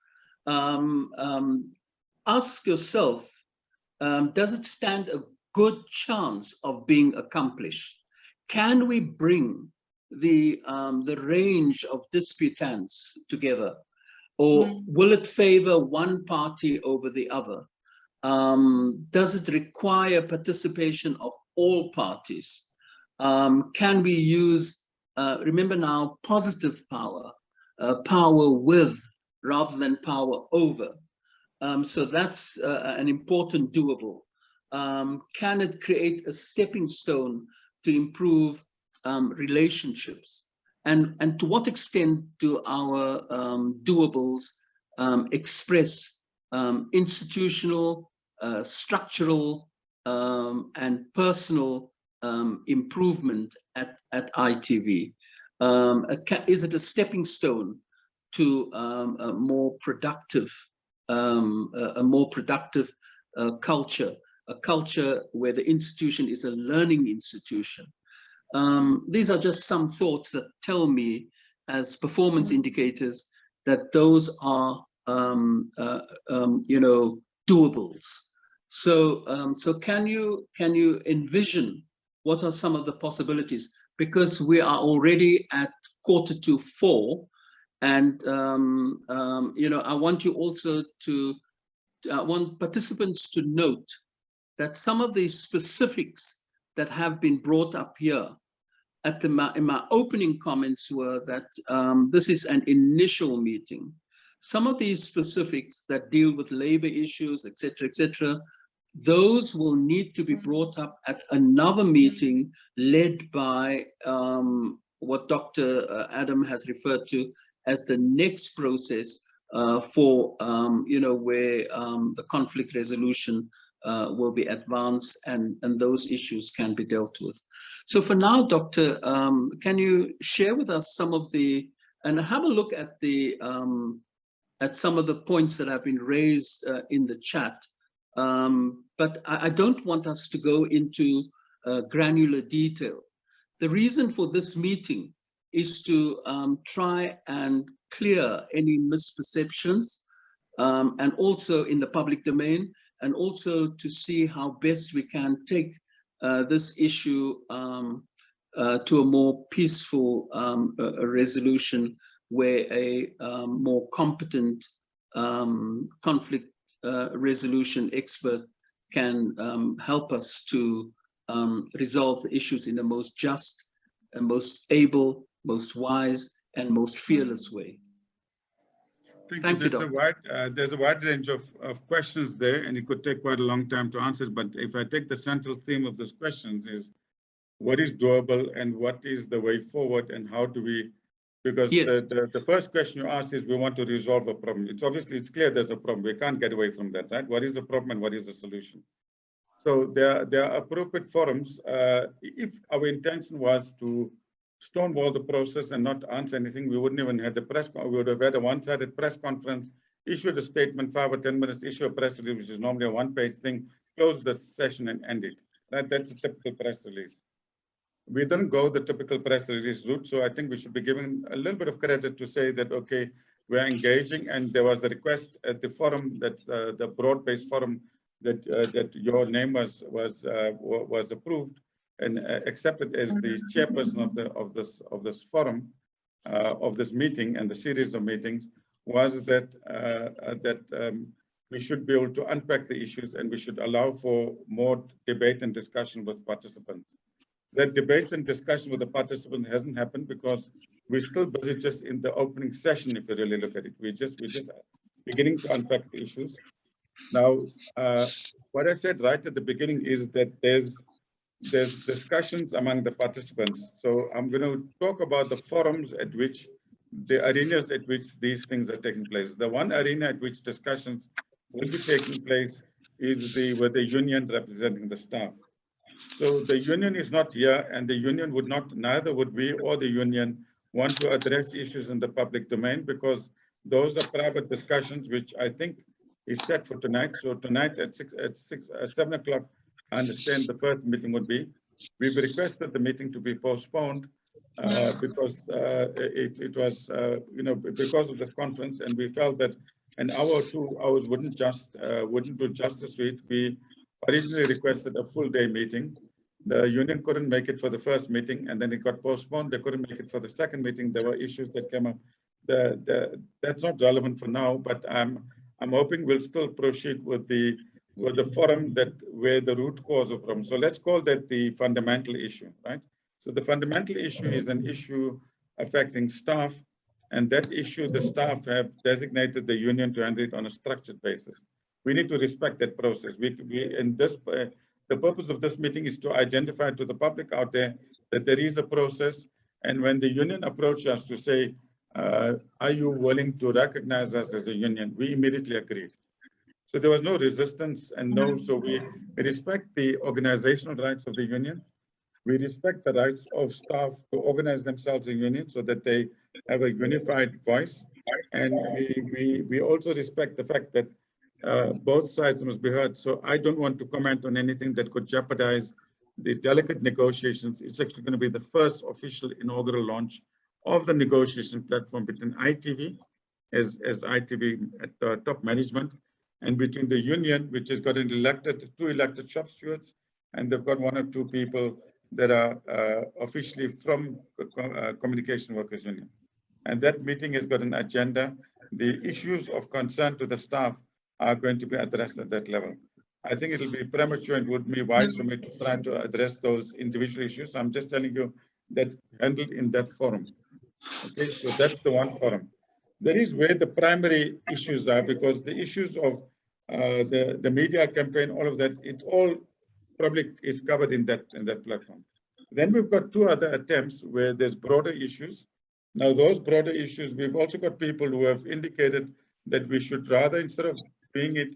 ask yourself, does it stand a good chance of being accomplished? Can we bring the range of disputants together, or will it favor one party over the other? Does it require participation of all parties? Can we use, remember now, positive power, power with rather than power over? So that's an important doable. can it create a stepping stone to improve relationships? And to what extent do our doables express institutional, structural, and personal improvement at ITV? Is it a stepping stone to a more productive culture, a culture where the institution is a learning institution? These are just some thoughts that tell me, as performance indicators, that those are doables. So can you envision what are some of the possibilities? Because we are already at 3:45, and I want you also to I want participants to note that some of these specifics that have been brought up here in my opening comments were that this is an initial meeting. Some of these specifics that deal with labor issues, etc., those will need to be brought up at another meeting led by what Dr. Adam has referred to as the next process for, where the conflict resolution will be advanced and those issues can be dealt with. So for now, Doctor, can you share with us some of the, and have a look at the, at some of the points that have been raised in the chat. But I don't want us to go into granular detail. The reason for this meeting is to try and clear any misperceptions, and also in the public domain, and also to see how best we can take this issue to a more peaceful resolution, where a more competent conflict resolution expert can help us to resolve the issues in the most just and most able, most wise, and most fearless way. Thank you. There's a wide range of questions there, and it could take quite a long time to answer. But if I take the central theme of those questions is, what is doable and what is the way forward, and how do we, because yes, the first question you asked is, we want to resolve a problem. It's clear there's a problem. We can't get away from that, right? What is the problem and what is the solution? So there are appropriate forums. If our intention was to stonewall the process and not answer anything, we wouldn't even have the press. We would have had a one-sided press conference, issued a statement, 5 or 10 minutes, issue a press release, which is normally a one-page thing, close the session and end it. Right? That's a typical press release. We didn't go the typical press release route, so I think we should be given a little bit of credit to say that, okay, we're engaging, and there was the request at the forum, that the broad-based forum, that your name was approved and accepted as the chairperson of this forum, of this meeting and the series of meetings, was that we should be able to unpack the issues, and we should allow for more debate and discussion with participants. That debate and discussion with the participants hasn't happened because we're still busy just in the opening session. If you really look at it, we're just beginning to unpack the issues. Now, what I said right at the beginning is that there's discussions among the participants. So I'm going to talk about the forums at which, the arenas at which these things are taking place. The one arena at which discussions will be taking place is with the union representing the staff. So the union is not here, and the union would not, neither would we or the union, want to address issues in the public domain, because those are private discussions, which I think is set for tonight. So tonight at 7 o'clock, I understand the first meeting would be. We've requested the meeting to be postponed because it was, because of this conference, and we felt that an hour or 2 hours wouldn't do justice to it. We originally requested a full day meeting. The union couldn't make it for the first meeting, and then it got postponed. They couldn't make it for the second meeting. There were issues that came up. That's not relevant for now, but I'm hoping we'll still proceed with the forum where the root cause of problem. So let's call that the fundamental issue, right? So the fundamental issue is an issue affecting staff, and that issue, the staff have designated the union to handle it on a structured basis. we need to respect that process. The purpose of this meeting is to identify to the public out there that there is a process. And when the union approached us to say, are you willing to recognize us as a union? We immediately agreed. So there was no resistance and no, so we respect the organizational rights of the union. We respect the rights of staff to organize themselves in unions so that they have a unified voice. And we also respect the fact that both sides must be heard. So I don't want to comment on anything that could jeopardize the delicate negotiations. It's actually going to be the first official inaugural launch of the negotiation platform between ITV as ITV at top management, and between the union, which has got two elected shop stewards, and they've got one or two people that are officially from Communication Workers Union. And that meeting has got an agenda. The issues of concern to the staff are going to be addressed at that level. I think it'll be premature and would be wise for me to try to address those individual issues. I'm just telling you that's handled in that forum. Okay, so that's the one forum. That is where the primary issues are, because the issues of the media campaign, all of that, it all probably is covered in that platform. Then we've got two other attempts where there's broader issues. Now, those broader issues, we've also got people who have indicated that we should rather, instead of doing it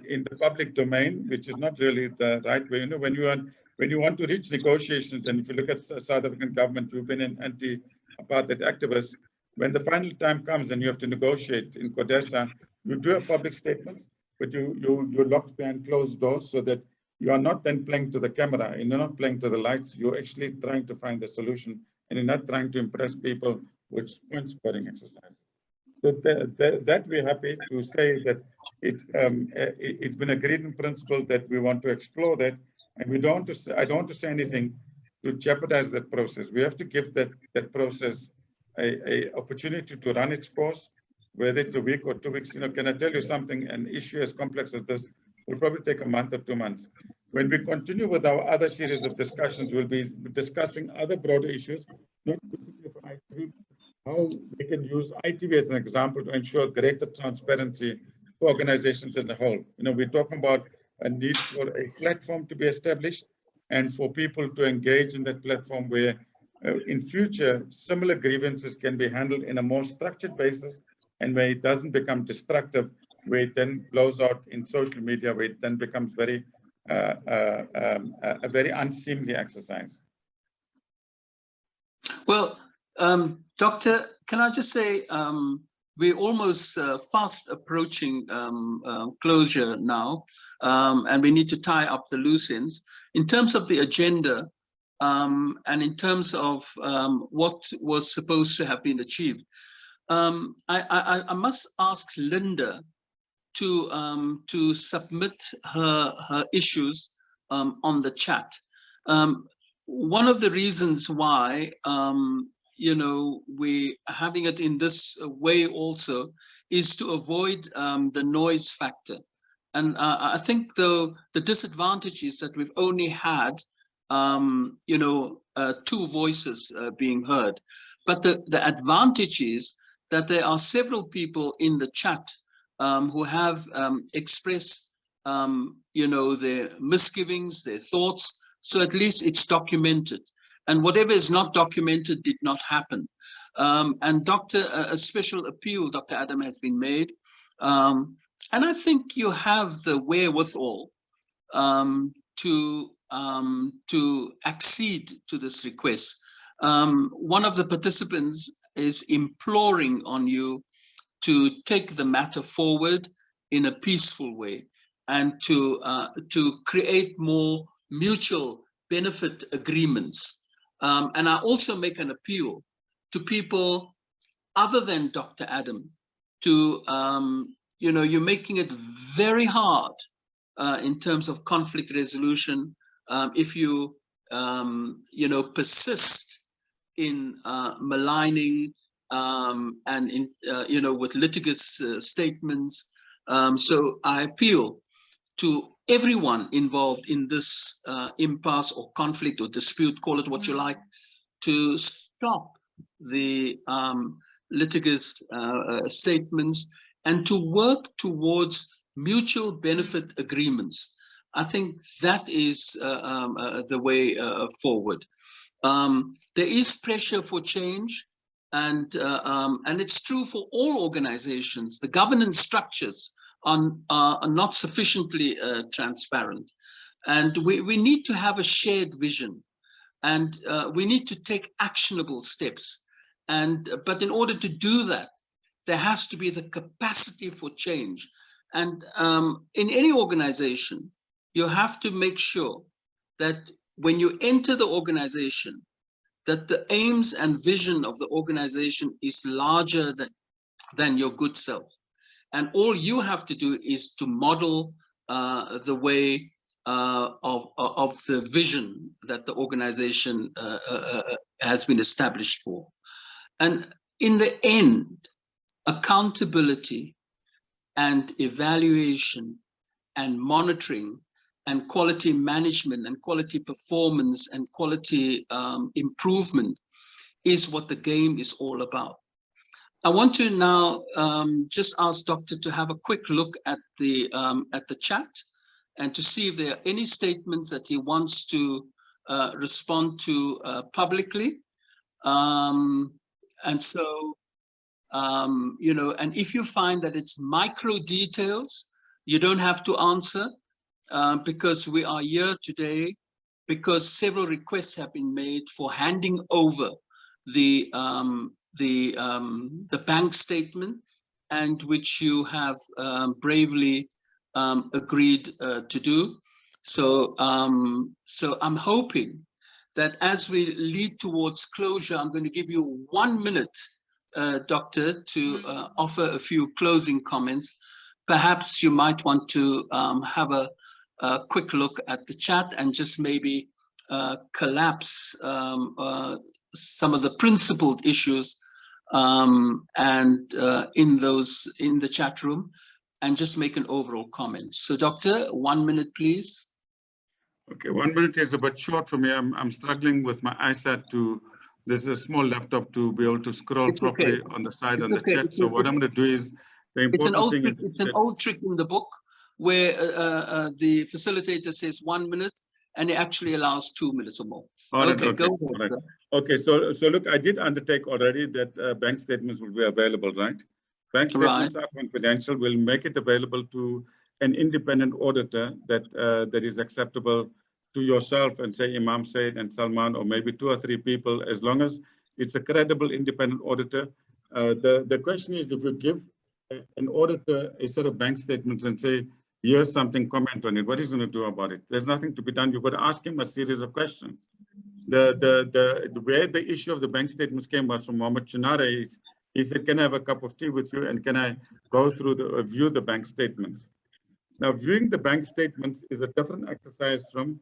in the public domain, which is not really the right way. You know, when you want to reach negotiations, and if you look at South African government, you've been an anti-apartheid activist. When the final time comes and you have to negotiate in CODESA, you do have public statements, but you're locked behind closed doors so that you are not then playing to the camera and you're not playing to the lights. You're actually trying to find a solution, and you're not trying to impress people with point scoring exercise. So that we're happy to say that it's been agreed in principle that we want to explore that, and I don't want to say anything to jeopardize that process. We have to give that process a opportunity to run its course, whether it's a week or 2 weeks. You know, can I tell you something? An issue as complex as this will probably take a month or 2 months. When we continue with our other series of discussions, we'll be discussing other broader issues, not specifically for ITV, how we can use ITV as an example to ensure greater transparency for organizations as a whole. You know, we're talking about a need for a platform to be established and for people to engage in that platform where in future, similar grievances can be handled in a more structured basis, and where it doesn't become destructive, where it then blows out in social media, where it then becomes a very unseemly exercise. Well, Doctor, can I just say, we're almost fast approaching closure now, and we need to tie up the loose ends. In terms of the agenda, and in terms of what was supposed to have been achieved, I must ask Linda to submit her issues on the chat. One of the reasons why you know, we're having it in this way also is to avoid the noise factor. And I think the disadvantage is that we've only had you know, 2 voices being heard. But the advantage is that there are several people in the chat who have expressed, you know, their misgivings, their thoughts. So at least it's documented. And whatever is not documented did not happen. And a special appeal, Dr. Adam, has been made. And I think you have the wherewithal to accede to this request. One of the participants is imploring on you to take the matter forward in a peaceful way and to create more mutual benefit agreements. And I also make an appeal to people other than Dr. Adam to, you know, you're making it very hard in terms of conflict resolution if you, you know, persist in maligning and in, you know, with litigious statements. So I appeal to everyone involved in this impasse or conflict or dispute, call it what you like, to stop the litigious statements and to work towards mutual benefit agreements. I think that is the way forward. There is pressure for change, and it's true for all organizations. The governance structures are not sufficiently transparent, and we need to have a shared vision, and we need to take actionable steps. But in order to do that, there has to be the capacity for change. And in any organization, you have to make sure that when you enter the organization, that the aims and vision of the organization is larger than your good self. And all you have to do is to model the way of the vision that the organization has been established for. And in the end, accountability and evaluation and monitoring and quality management and quality performance and quality improvement is what the game is all about. I want to now just ask Doctor to have a quick look at the chat and to see if there are any statements that he wants to respond to publicly. And so, you know, and if you find that it's micro details, you don't have to answer, because we are here today because several requests have been made for handing over the bank statement, and which you have bravely agreed to do. So, so I'm hoping that as we lead towards closure, I'm going to give you 1 minute, Doctor, to offer a few closing comments. Perhaps you might want to have a quick look at the chat and just maybe collapse some of the principled issues and in the chat room, and just make an overall comment. So, Doctor, 1 minute, please. Okay, 1 minute is a bit short for me. I'm struggling with my eyesight to. There's a small laptop to be able to scroll properly on the side on the chat. So what I'm going to do is the important thing is it's an old trick in the book where the facilitator says 1 minute and it actually allows 2 minutes or more. Okay, go ahead. Okay, so look, I did undertake already that bank statements will be available, right? Bank statements are confidential. We'll make it available to an independent auditor that is acceptable to yourself and say Imam Said and Salman, or maybe 2 or 3 people, as long as it's a credible independent auditor. The question is, if you give an auditor a set of bank statements and say, here's something, comment on it, what is he going to do about it? There's nothing to be done. You've got to ask him a series of questions. Where the issue of the bank statements came was from Mohammed Chinare. He said, can I have a cup of tea with you and can I go through view the bank statements? Now, viewing the bank statements is a different exercise from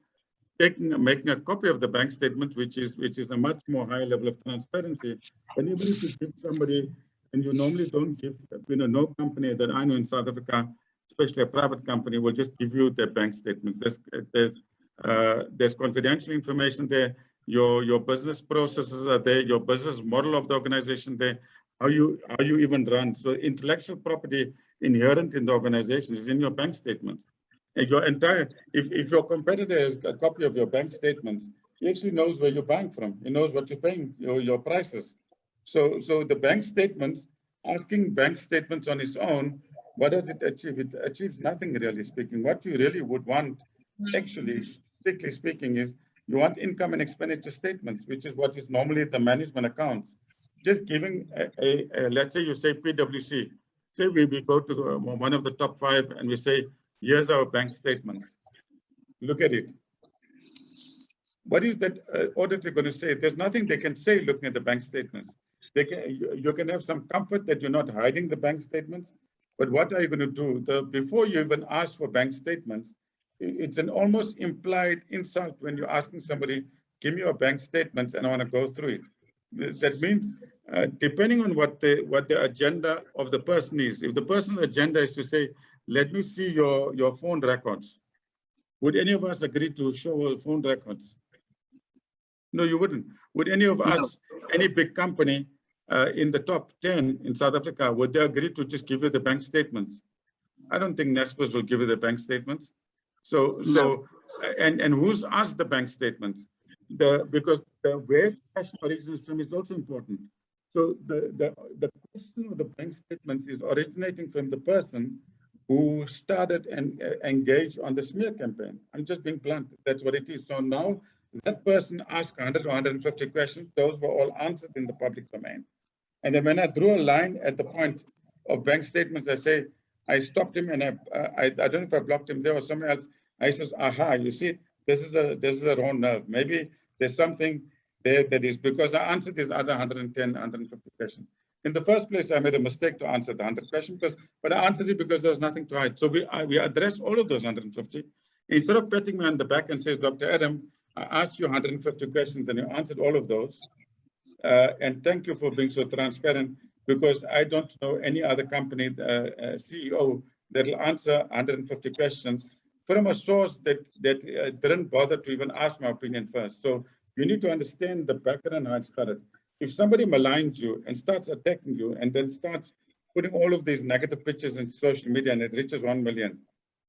making a copy of the bank statement, which is a much more high level of transparency. But even if you give somebody, and you normally don't give, no company that I know in South Africa, especially a private company, will just give you their bank statements. There's confidential information there. Your business processes are there. Your business model of the organization there. How you even run. So intellectual property inherent in the organization is in your bank statements. And your entire, if your competitor has a copy of your bank statements, he actually knows where you're buying from. He knows what you're paying, your prices. So the bank statements, asking bank statements on its own, what does it achieve? It achieves nothing, really speaking. What you really would want, actually, strictly speaking, is you want income and expenditure statements, which is what is normally the management accounts. Just giving let's say you say PwC, say we go to one of the top 5 and we say, here's our bank statements. Look at it. What is that auditor going to say? There's nothing they can say looking at the bank statements. You can have some comfort that you're not hiding the bank statements, but what are you going to do? Before you even ask for bank statements, it's an almost implied insult when you're asking somebody, give me your bank statements and I want to go through it. That means, depending on what the agenda of the person is, if the person's agenda is to say, let me see your phone records, would any of us agree to show our phone records? No, you wouldn't. Would any of us, any big company in the top 10 in South Africa, would they agree to just give you the bank statements? I don't think Naspers will give you the bank statements. And who's asked the bank statements? Because where cash originates from is also important. So the question of the bank statements is originating from the person who started and engaged on the smear campaign. I'm just being blunt. That's what it is. So now that person asked 100 or 150 questions. Those were all answered in the public domain. And then when I drew a line at the point of bank statements, I say, I stopped him and I don't know if I blocked him there or somewhere else. I says, aha, you see, this is a wrong nerve. Maybe there's something there that is, because I answered these other 110, 150 questions. In the first place, I made a mistake to answer the 100 questions, but I answered it because there was nothing to hide. So we addressed all of those 150. Instead of patting me on the back and says, Dr. Adam, I asked you 150 questions and you answered all of those. And thank you for being so transparent, because I don't know any other company CEO that will answer 150 questions from a source that didn't bother to even ask my opinion first. So you need to understand the background how it started. If somebody maligns you and starts attacking you and then starts putting all of these negative pictures in social media and it reaches 1 million,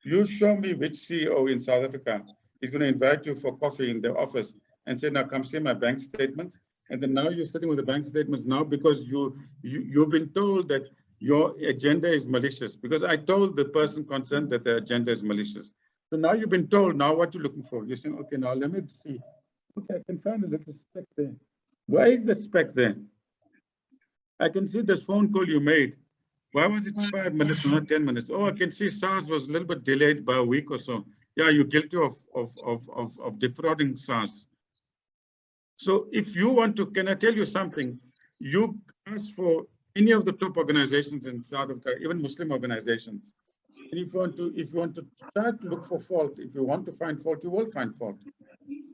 you show me which CEO in South Africa is going to invite you for coffee in their office and say, now come see my bank statements. And then now you're sitting with the bank statements now because you've been told that your agenda is malicious, because I told the person concerned that the agenda is malicious. So now you've been told, now what you're looking for. You're saying, okay, now let me see. Okay, I can find a little speck there. Why is the speck there? I can see this phone call you made. Why was it 5 minutes, not 10 minutes? Oh, I can see SARS was a little bit delayed by a week or so. Yeah, you're guilty of defrauding SARS. So if you want to, can I tell you something? You ask for any of the top organizations in South Africa, even Muslim organizations. And if you want to try to look for fault, if you want to find fault, you will find fault.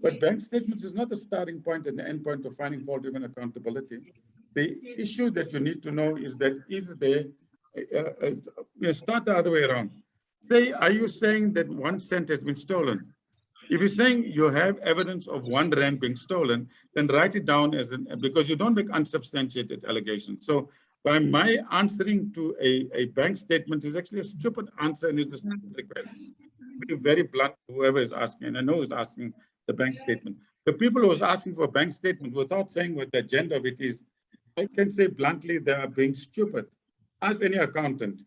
But bank statements is not the starting point and the end point of finding fault, even accountability. The issue that you need to know is that start the other way around. Say, are you saying that 1 cent has been stolen? If you're saying you have evidence of 1 rand being stolen, then write it down because you don't make unsubstantiated allegations. So by my answering to a bank statement is actually a stupid answer and it's a stupid request. Be very blunt, whoever is asking, and I know who's asking the bank statement. The people who is asking for a bank statement without saying what the agenda of it is, I can say bluntly, they are being stupid. Ask any accountant.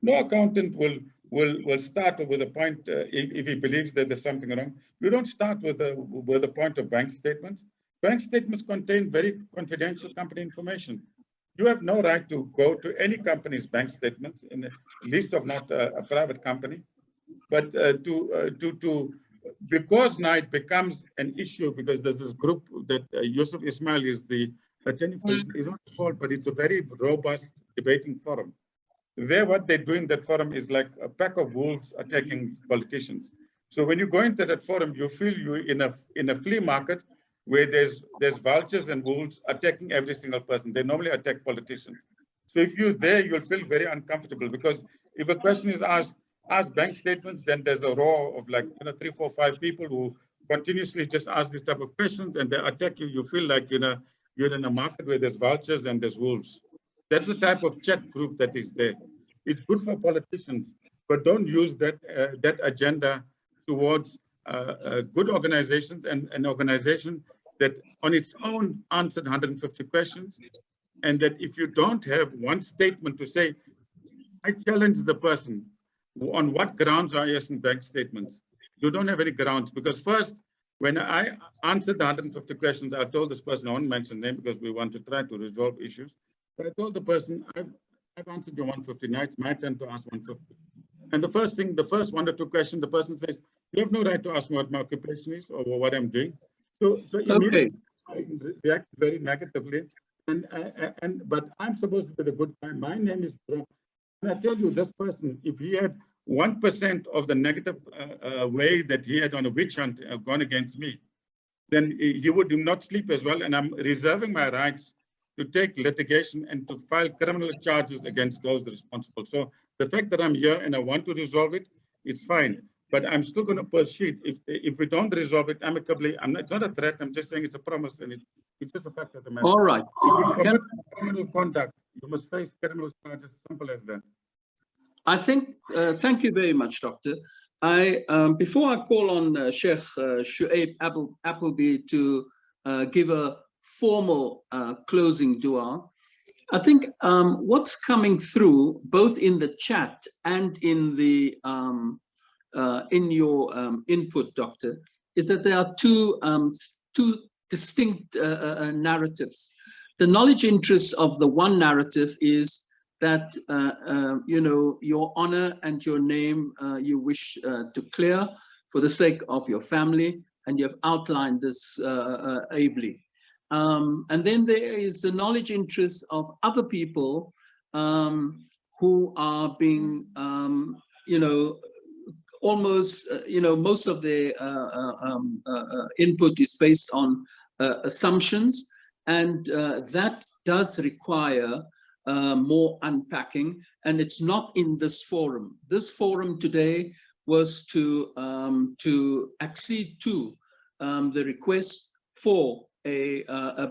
No accountant will start with a point if he believes that there's something wrong. You don't start with a point of bank statements. Bank statements contain very confidential company information. You have no right to go to any company's bank statements, in the least of not a private company. But because now it becomes an issue, because there's this group that Yusuf Ismail is the attorney for, is not called, but it's a very robust debating forum. There, what they do in that forum is like a pack of wolves attacking politicians. So when you go into that forum, you feel you're in a flea market where there's vultures and wolves attacking every single person. They normally attack politicians. So if you're there, you'll feel very uncomfortable, because if a question is asked bank statements, then there's a row of like 3, 4, 5 people who continuously just ask this type of questions and they attack you. You feel like you're in a market where there's vultures and there's wolves. That's the type of chat group that is there. It's good for politicians, but don't use that agenda towards good organizations and an organization that on its own answered 150 questions. And that if you don't have one statement to say, I challenge the person, on what grounds are you asking bank statements? You don't have any grounds, because first, when I answered the 150 questions, I told this person, I won't mention name because we want to try to resolve issues. But I told the person, I've answered your 150, now it's my turn to ask 150. And the first 1 or 2 questions, the person says, you have no right to ask me what my occupation is or what I'm doing. So immediately I react very negatively. But I'm supposed to be the good guy. My name is Faruk. And I tell you, this person, if he had 1% of the negative way that he had on a witch hunt gone against me, then he would not sleep as well. And I'm reserving my rights to take litigation and to file criminal charges against those responsible. So the fact that I'm here and I want to resolve it, it's fine. But I'm still going to pursue it. If we don't resolve it amicably, it's not a threat. I'm just saying it's a promise, and it's just a fact of the matter. All right. If you commit criminal conduct, you must face criminal charges. Simple as that. I think, thank you very much, Doctor. Before I call on Sheikh Shuaib Appleby to give a formal closing dua, I think what's coming through both in the chat and in the in your input, Doctor, is that there are two distinct narratives. The knowledge interest of the one narrative is that you know, your honor and your name you wish to clear for the sake of your family, and you have outlined this ably. And then there is the knowledge interest of other people who are being, you know, almost, you know, most of their input is based on assumptions, and that does require more unpacking, and it's not in this forum. This forum today was to accede to the request for a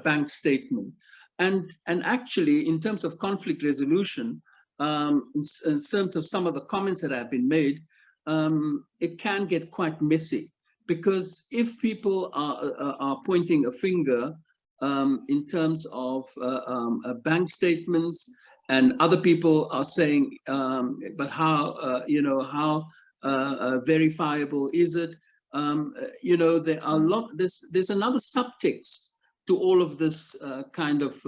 bank statement, and actually in terms of conflict resolution, in terms of some of the comments that have been made, it can get quite messy, because if people are pointing a finger in terms of bank statements, and other people are saying, but how, you know, how verifiable is it? You know, there are a lot, there's another subtext to all of this kind of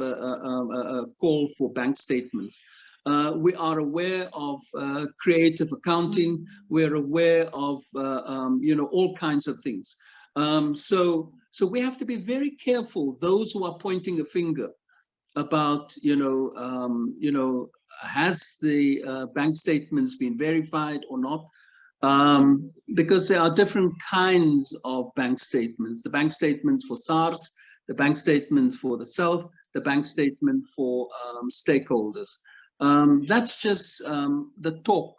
call for bank statements. We are aware of creative accounting. We're aware of, you know, all kinds of things. So we have to be very careful, those who are pointing a finger about, you know, has the bank statements been verified or not? Because there are different kinds of bank statements. The bank statements for SARS, the bank statement for the South, the bank statement for stakeholders. That's just the talk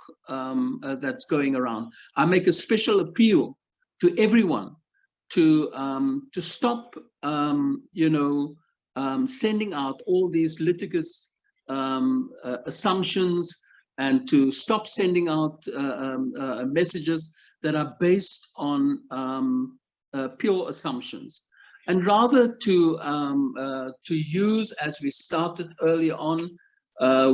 that's going around. I make a special appeal to everyone to stop, you know, sending out all these litigious assumptions, and to stop sending out messages that are based on pure assumptions, and rather to use, as we started earlier on,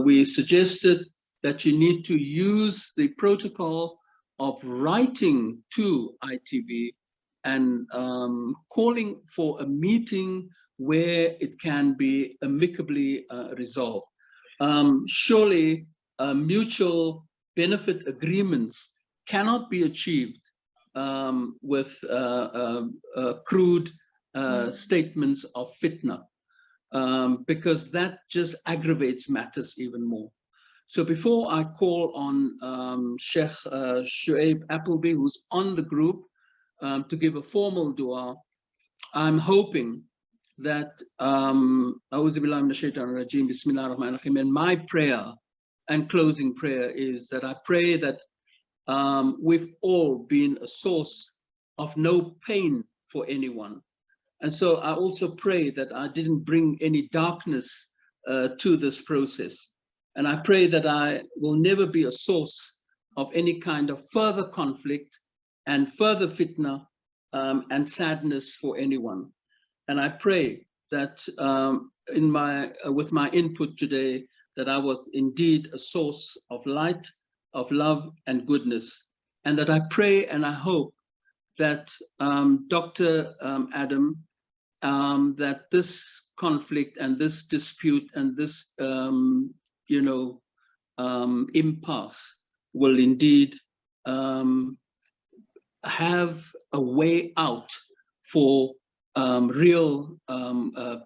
we suggested that you need to use the protocol of writing to ITV and calling for a meeting where it can be amicably resolved. Surely mutual benefit agreements cannot be achieved with crude statements of fitna, because that just aggravates matters even more. So before I call on Sheikh Shuaib Appleby, who's on the group, to give a formal dua, I'm hoping that and my prayer and closing prayer is that I pray that we've all been a source of no pain for anyone. And so I also pray that I didn't bring any darkness to this process. And I pray that I will never be a source of any kind of further conflict and further fitna and sadness for anyone. And I pray that with my input today, that I was indeed a source of light, of love and goodness. And that I pray and I hope that Dr. Adam, that this conflict and this dispute and this, you know, impasse will indeed have a way out for real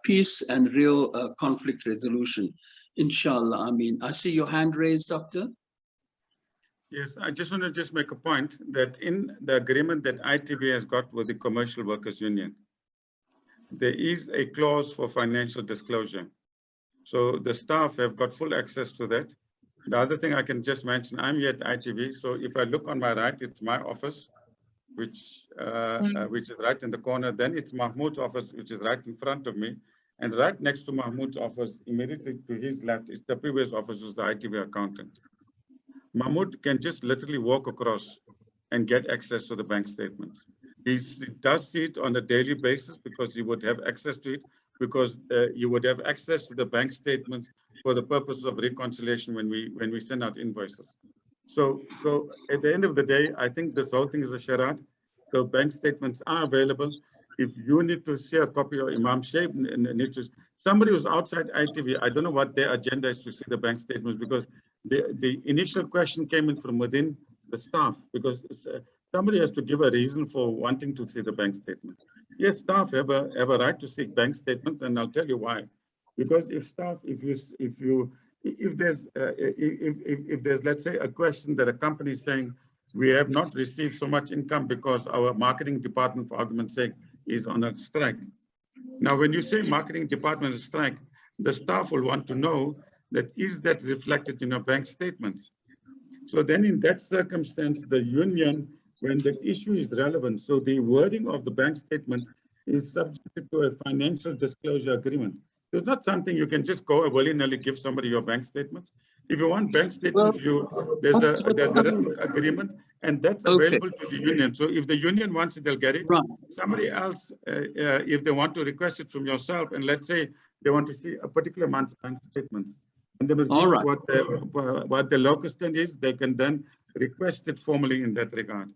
peace and real conflict resolution. Inshallah. I mean, I see your hand raised, Doctor. Yes, I just want to make a point that in the agreement that ITV has got with the Commercial Workers Union, there is a clause for financial disclosure. So the staff have got full access to that. The other thing I can just mention, I'm here at ITV. So if I look on my right, it's my office, which is right in the corner. Then it's Mahmoud's office, which is right in front of me. And right next to Mahmoud's office, immediately to his left, is the previous office, who's the ITV accountant. Mahmoud can just literally walk across and get access to the bank statements. He does see it on a daily basis because he would have access to it, because you would have access to the bank statements for the purpose of reconciliation when we send out invoices. So at the end of the day, I think this whole thing is a charade. The bank statements are available. If you need to see a copy, or Imam Sheikh needs to, somebody who's outside ITV, I don't know what their agenda is to see the bank statements, because the initial question came in from within the staff, because somebody has to give a reason for wanting to see the bank statements. Yes, staff have a right to seek bank statements, and I'll tell you why. Because if there's let's say a question that a company is saying, we have not received so much income because our marketing department, for argument's sake, is on a strike. Now, when you say marketing department is strike, the staff will want to know that is that reflected in your bank statements. So then in that circumstance, the union, when the issue is relevant, so the wording of the bank statement is subject to a financial disclosure agreement. So it's not something you can just go willy-nilly give somebody your bank statements. If you want bank statements, there's a written agreement, and that's available to the union. So if the union wants it, they'll get it. Right. Somebody else, if they want to request it from yourself, and let's say they want to see a particular month's bank statements, and they must give what the locus stand is, they can then request it formally in that regard.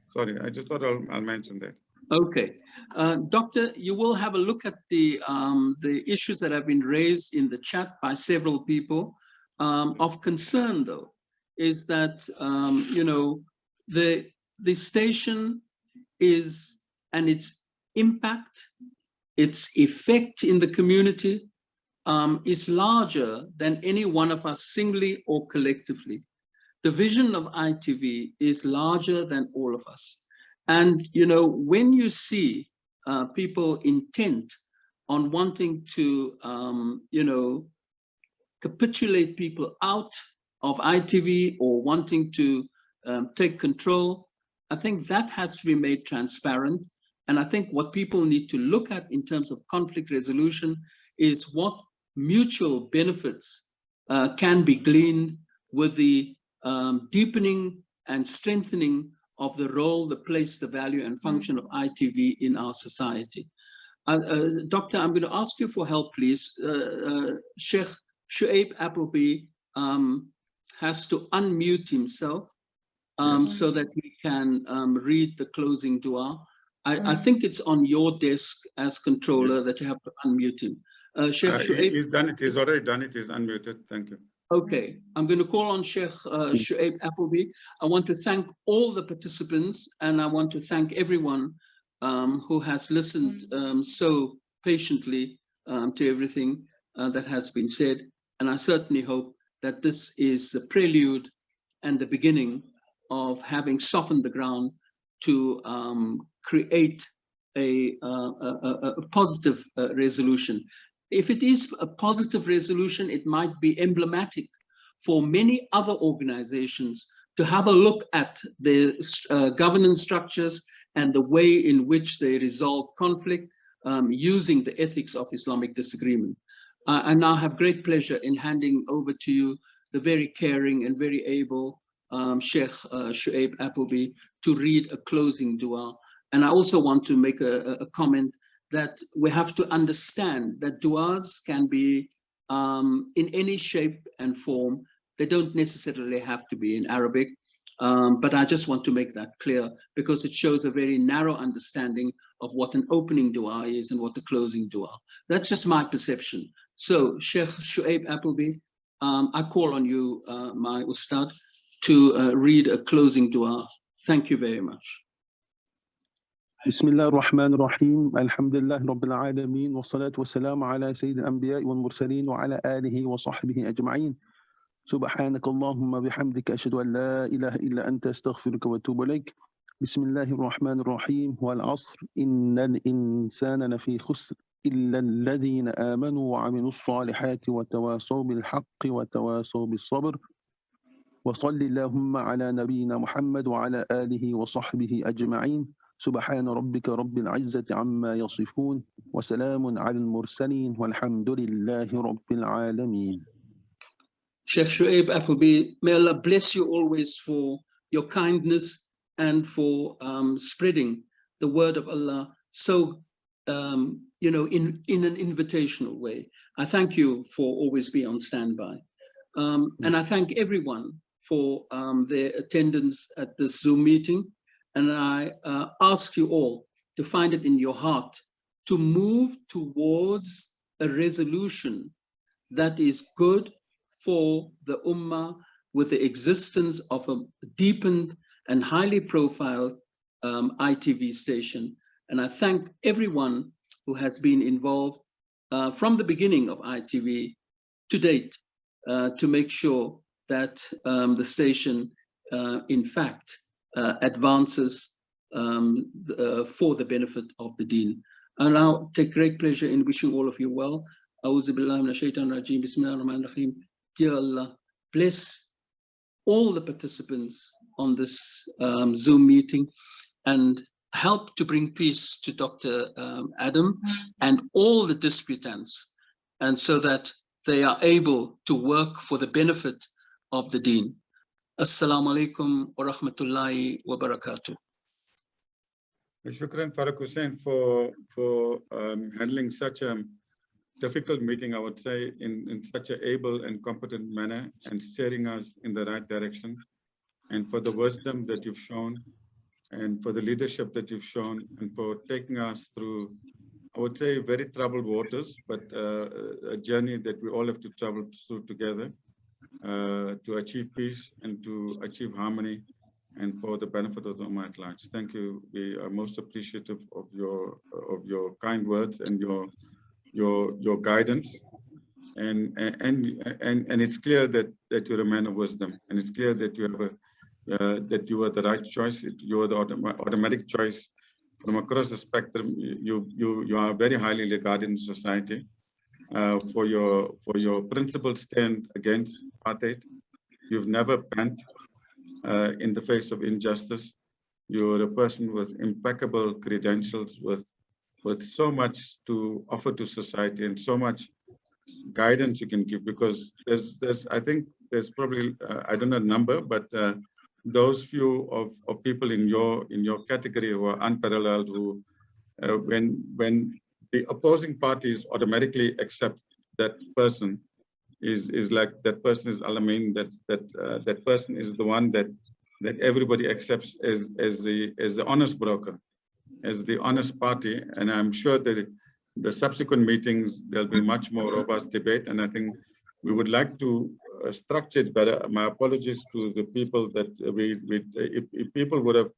Sorry, I just thought I'll mention that. Okay, Doctor, you will have a look at the issues that have been raised in the chat by several people. Of concern, though, is that you know, the station is, and its impact, its effect in the community is larger than any one of us singly or collectively. The vision of ITV is larger than all of us. And, you know, when you see people intent on wanting to, you know, capitulate people out of ITV or wanting to take control, I think that has to be made transparent. And I think what people need to look at in terms of conflict resolution is what mutual benefits can be gleaned with the deepening and strengthening of the role, the place, the value and function of ITV in our society. Doctor, I'm going to ask you for help, please. Sheikh Shuaib Appleby has to unmute himself so that he can read the closing dua. I think it's on your desk as controller that you have to unmute him. Sheikh Shuaib. He's done it. He's already done it. He's unmuted. Thank you. Okay, I'm going to call on Sheikh Shuaib Appleby. I want to thank all the participants, and I want to thank everyone who has listened so patiently to everything that has been said. And I certainly hope that this is the prelude and the beginning of having softened the ground to create a positive resolution. If it is a positive resolution, it might be emblematic for many other organizations to have a look at their governance structures and the way in which they resolve conflict using the ethics of Islamic disagreement. I now have great pleasure in handing over to you the very caring and very able Sheikh Shuaib Appleby to read a closing dua. And I also want to make a comment that we have to understand that duas can be in any shape and form. They don't necessarily have to be in Arabic, but I just want to make that clear because it shows a very narrow understanding of what an opening dua is and what the closing dua. That's just my perception. So Sheikh Shuaib Appleby, I call on you, my Ustad, to read a closing dua. Thank you very much. بسم الله الرحمن الرحيم الحمد لله رب العالمين والصلاة والسلام على سيد الأنبياء والمرسلين وعلى آله وصحبه أجمعين سبحانك اللهم بحمدك أشهد أن لا إله إلا أنت أستغفرك وأتوب إليك بسم الله الرحمن الرحيم والعصر إن الإنسان لفي خسر إلا الذين آمنوا وعملوا الصالحات وتواصوا بالحق وتواصوا بالصبر وصل اللهم على نبينا محمد وعلى آله وصحبه أجمعين سبحان ربك رب العزة عما يصفون وسلام على المرسلين والحمد لله رب العالمين. Sheikh Shuaib Appleby, may Allah bless you always for your kindness and for spreading the word of Allah so, you know, in an invitational way. I thank you for always being on standby. And I thank everyone for their attendance at this Zoom meeting. And I ask you all to find it in your heart to move towards a resolution that is good for the Ummah with the existence of a deepened and highly profiled ITV station. And I thank everyone who has been involved from the beginning of ITV to date to make sure that the station, in fact, advances for the benefit of the Deen. And I'll take great pleasure in wishing all of you well. Dear Allah, bless all the participants on this Zoom meeting and help to bring peace to Dr. Adam and all the disputants, and so that they are able to work for the benefit of the Deen. Assalamu alaikum wa rahmatullahi wa barakatuh. Shukran, Faruk Hussain, for handling such a difficult meeting, I would say, in such an able and competent manner and steering us in the right direction, and for the wisdom that you've shown, and for the leadership that you've shown, and for taking us through, I would say, very troubled waters, but a journey that we all have to travel through together to achieve peace and to achieve harmony and for the benefit of the Ummah at large. Thank you. We are most appreciative of your kind words and your guidance. And it's clear that you're a man of wisdom, and it's clear that you have that you are the right choice. You are the automatic choice from across the spectrum. You are very highly regarded in society for your principled stand against apartheid. You've never bent in the face of injustice. You're a person with impeccable credentials, with so much to offer to society and so much guidance you can give, because I think there's probably I don't know the number, but those few of people in your category who are unparalleled, who when the opposing parties automatically accept that person is like that person is Alamein, that person is the one that everybody accepts as the honest broker, as the honest party. And I'm sure that the subsequent meetings there'll be much more robust debate, and I think we would like to structure it better. My apologies to the people that if people would have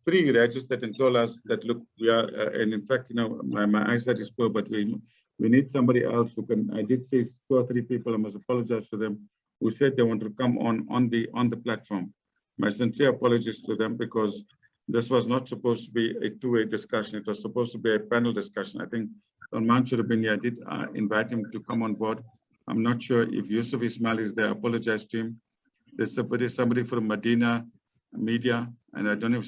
pre-registered and told us that, look, we are, and in fact, you know, my eyesight is poor, but we need somebody else who can. I did say 2 or 3 people, I must apologize to them, who said they want to come on the platform. My sincere apologies to them, because this was not supposed to be a two-way discussion. It was supposed to be a panel discussion. I think Salman should have been here. I did invite him to come on board. I'm not sure if Yusuf Ismail is there. I apologize to him. There's somebody from Medina Media, and I don't know if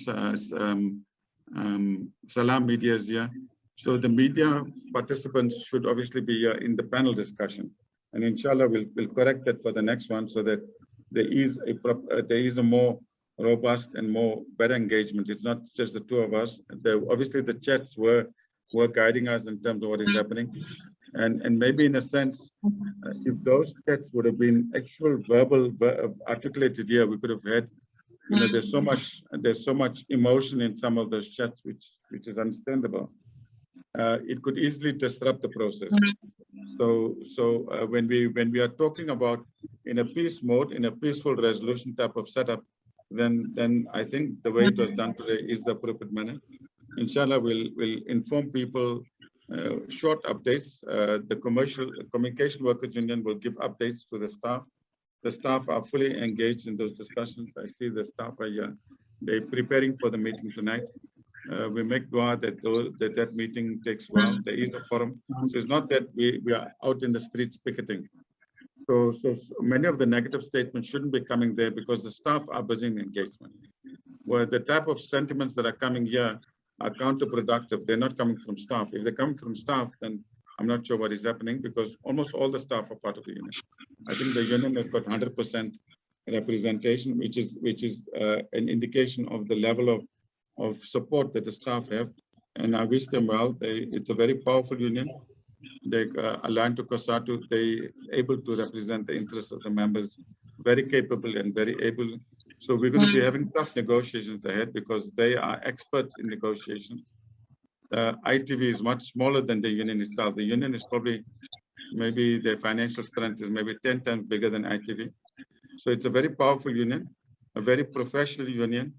Salam Media is here. So the media participants should obviously be here in the panel discussion. And inshallah, we'll correct that for the next one, so that there is a more robust and more better engagement. It's not just the two of us. Obviously, the chats were guiding us in terms of what is happening. And maybe in a sense, if those chats would have been actual verbal articulated here, we could have had, you know, there's so much emotion in some of those chats, which is understandable. It could easily disrupt the process. So when we are talking about in a peace mode, in a peaceful resolution type of setup, then I think the way it was done today is the appropriate manner. Inshallah, we'll inform people short updates. The communication workers union will give updates to the staff. The staff are fully engaged in those discussions. I see the staff are here. They're preparing for the meeting tonight. We make dua that meeting takes well. There is a forum. So it's not that we are out in the streets picketing. So many of the negative statements shouldn't be coming there, because the staff are busy in engagement. Where the type of sentiments that are coming here are counterproductive. They're not coming from staff. If they're coming from staff, then I'm not sure what is happening, because almost all the staff are part of the unit. I think the union has got 100% representation, which is an indication of the level of support that the staff have. And I wish them well. It's a very powerful union. They aligned to COSATU. They able to represent the interests of the members, very capable and very able. So we're going to be having tough negotiations ahead because they are experts in negotiations. ITV is much smaller than the union itself. The union is probably, maybe their financial strength is maybe 10 times bigger than ITV. So it's a very powerful union, a very professional union,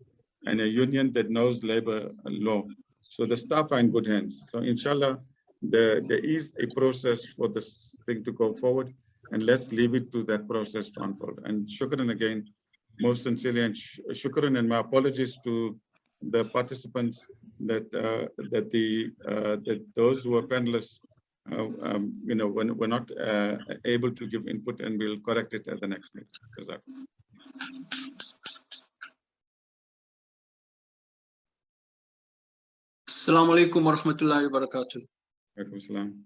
and a union that knows labor law. So the staff are in good hands. So inshallah, there is a process for this thing to go forward, and let's leave it to that process to unfold. And shukran again, most sincerely, and shukran and my apologies to the participants that that those who are panelists, we're not able to give input, and we'll correct it at the next meeting. Assalamu alaikum wa rahmatullahi wa barakatuh. Alaikum salam.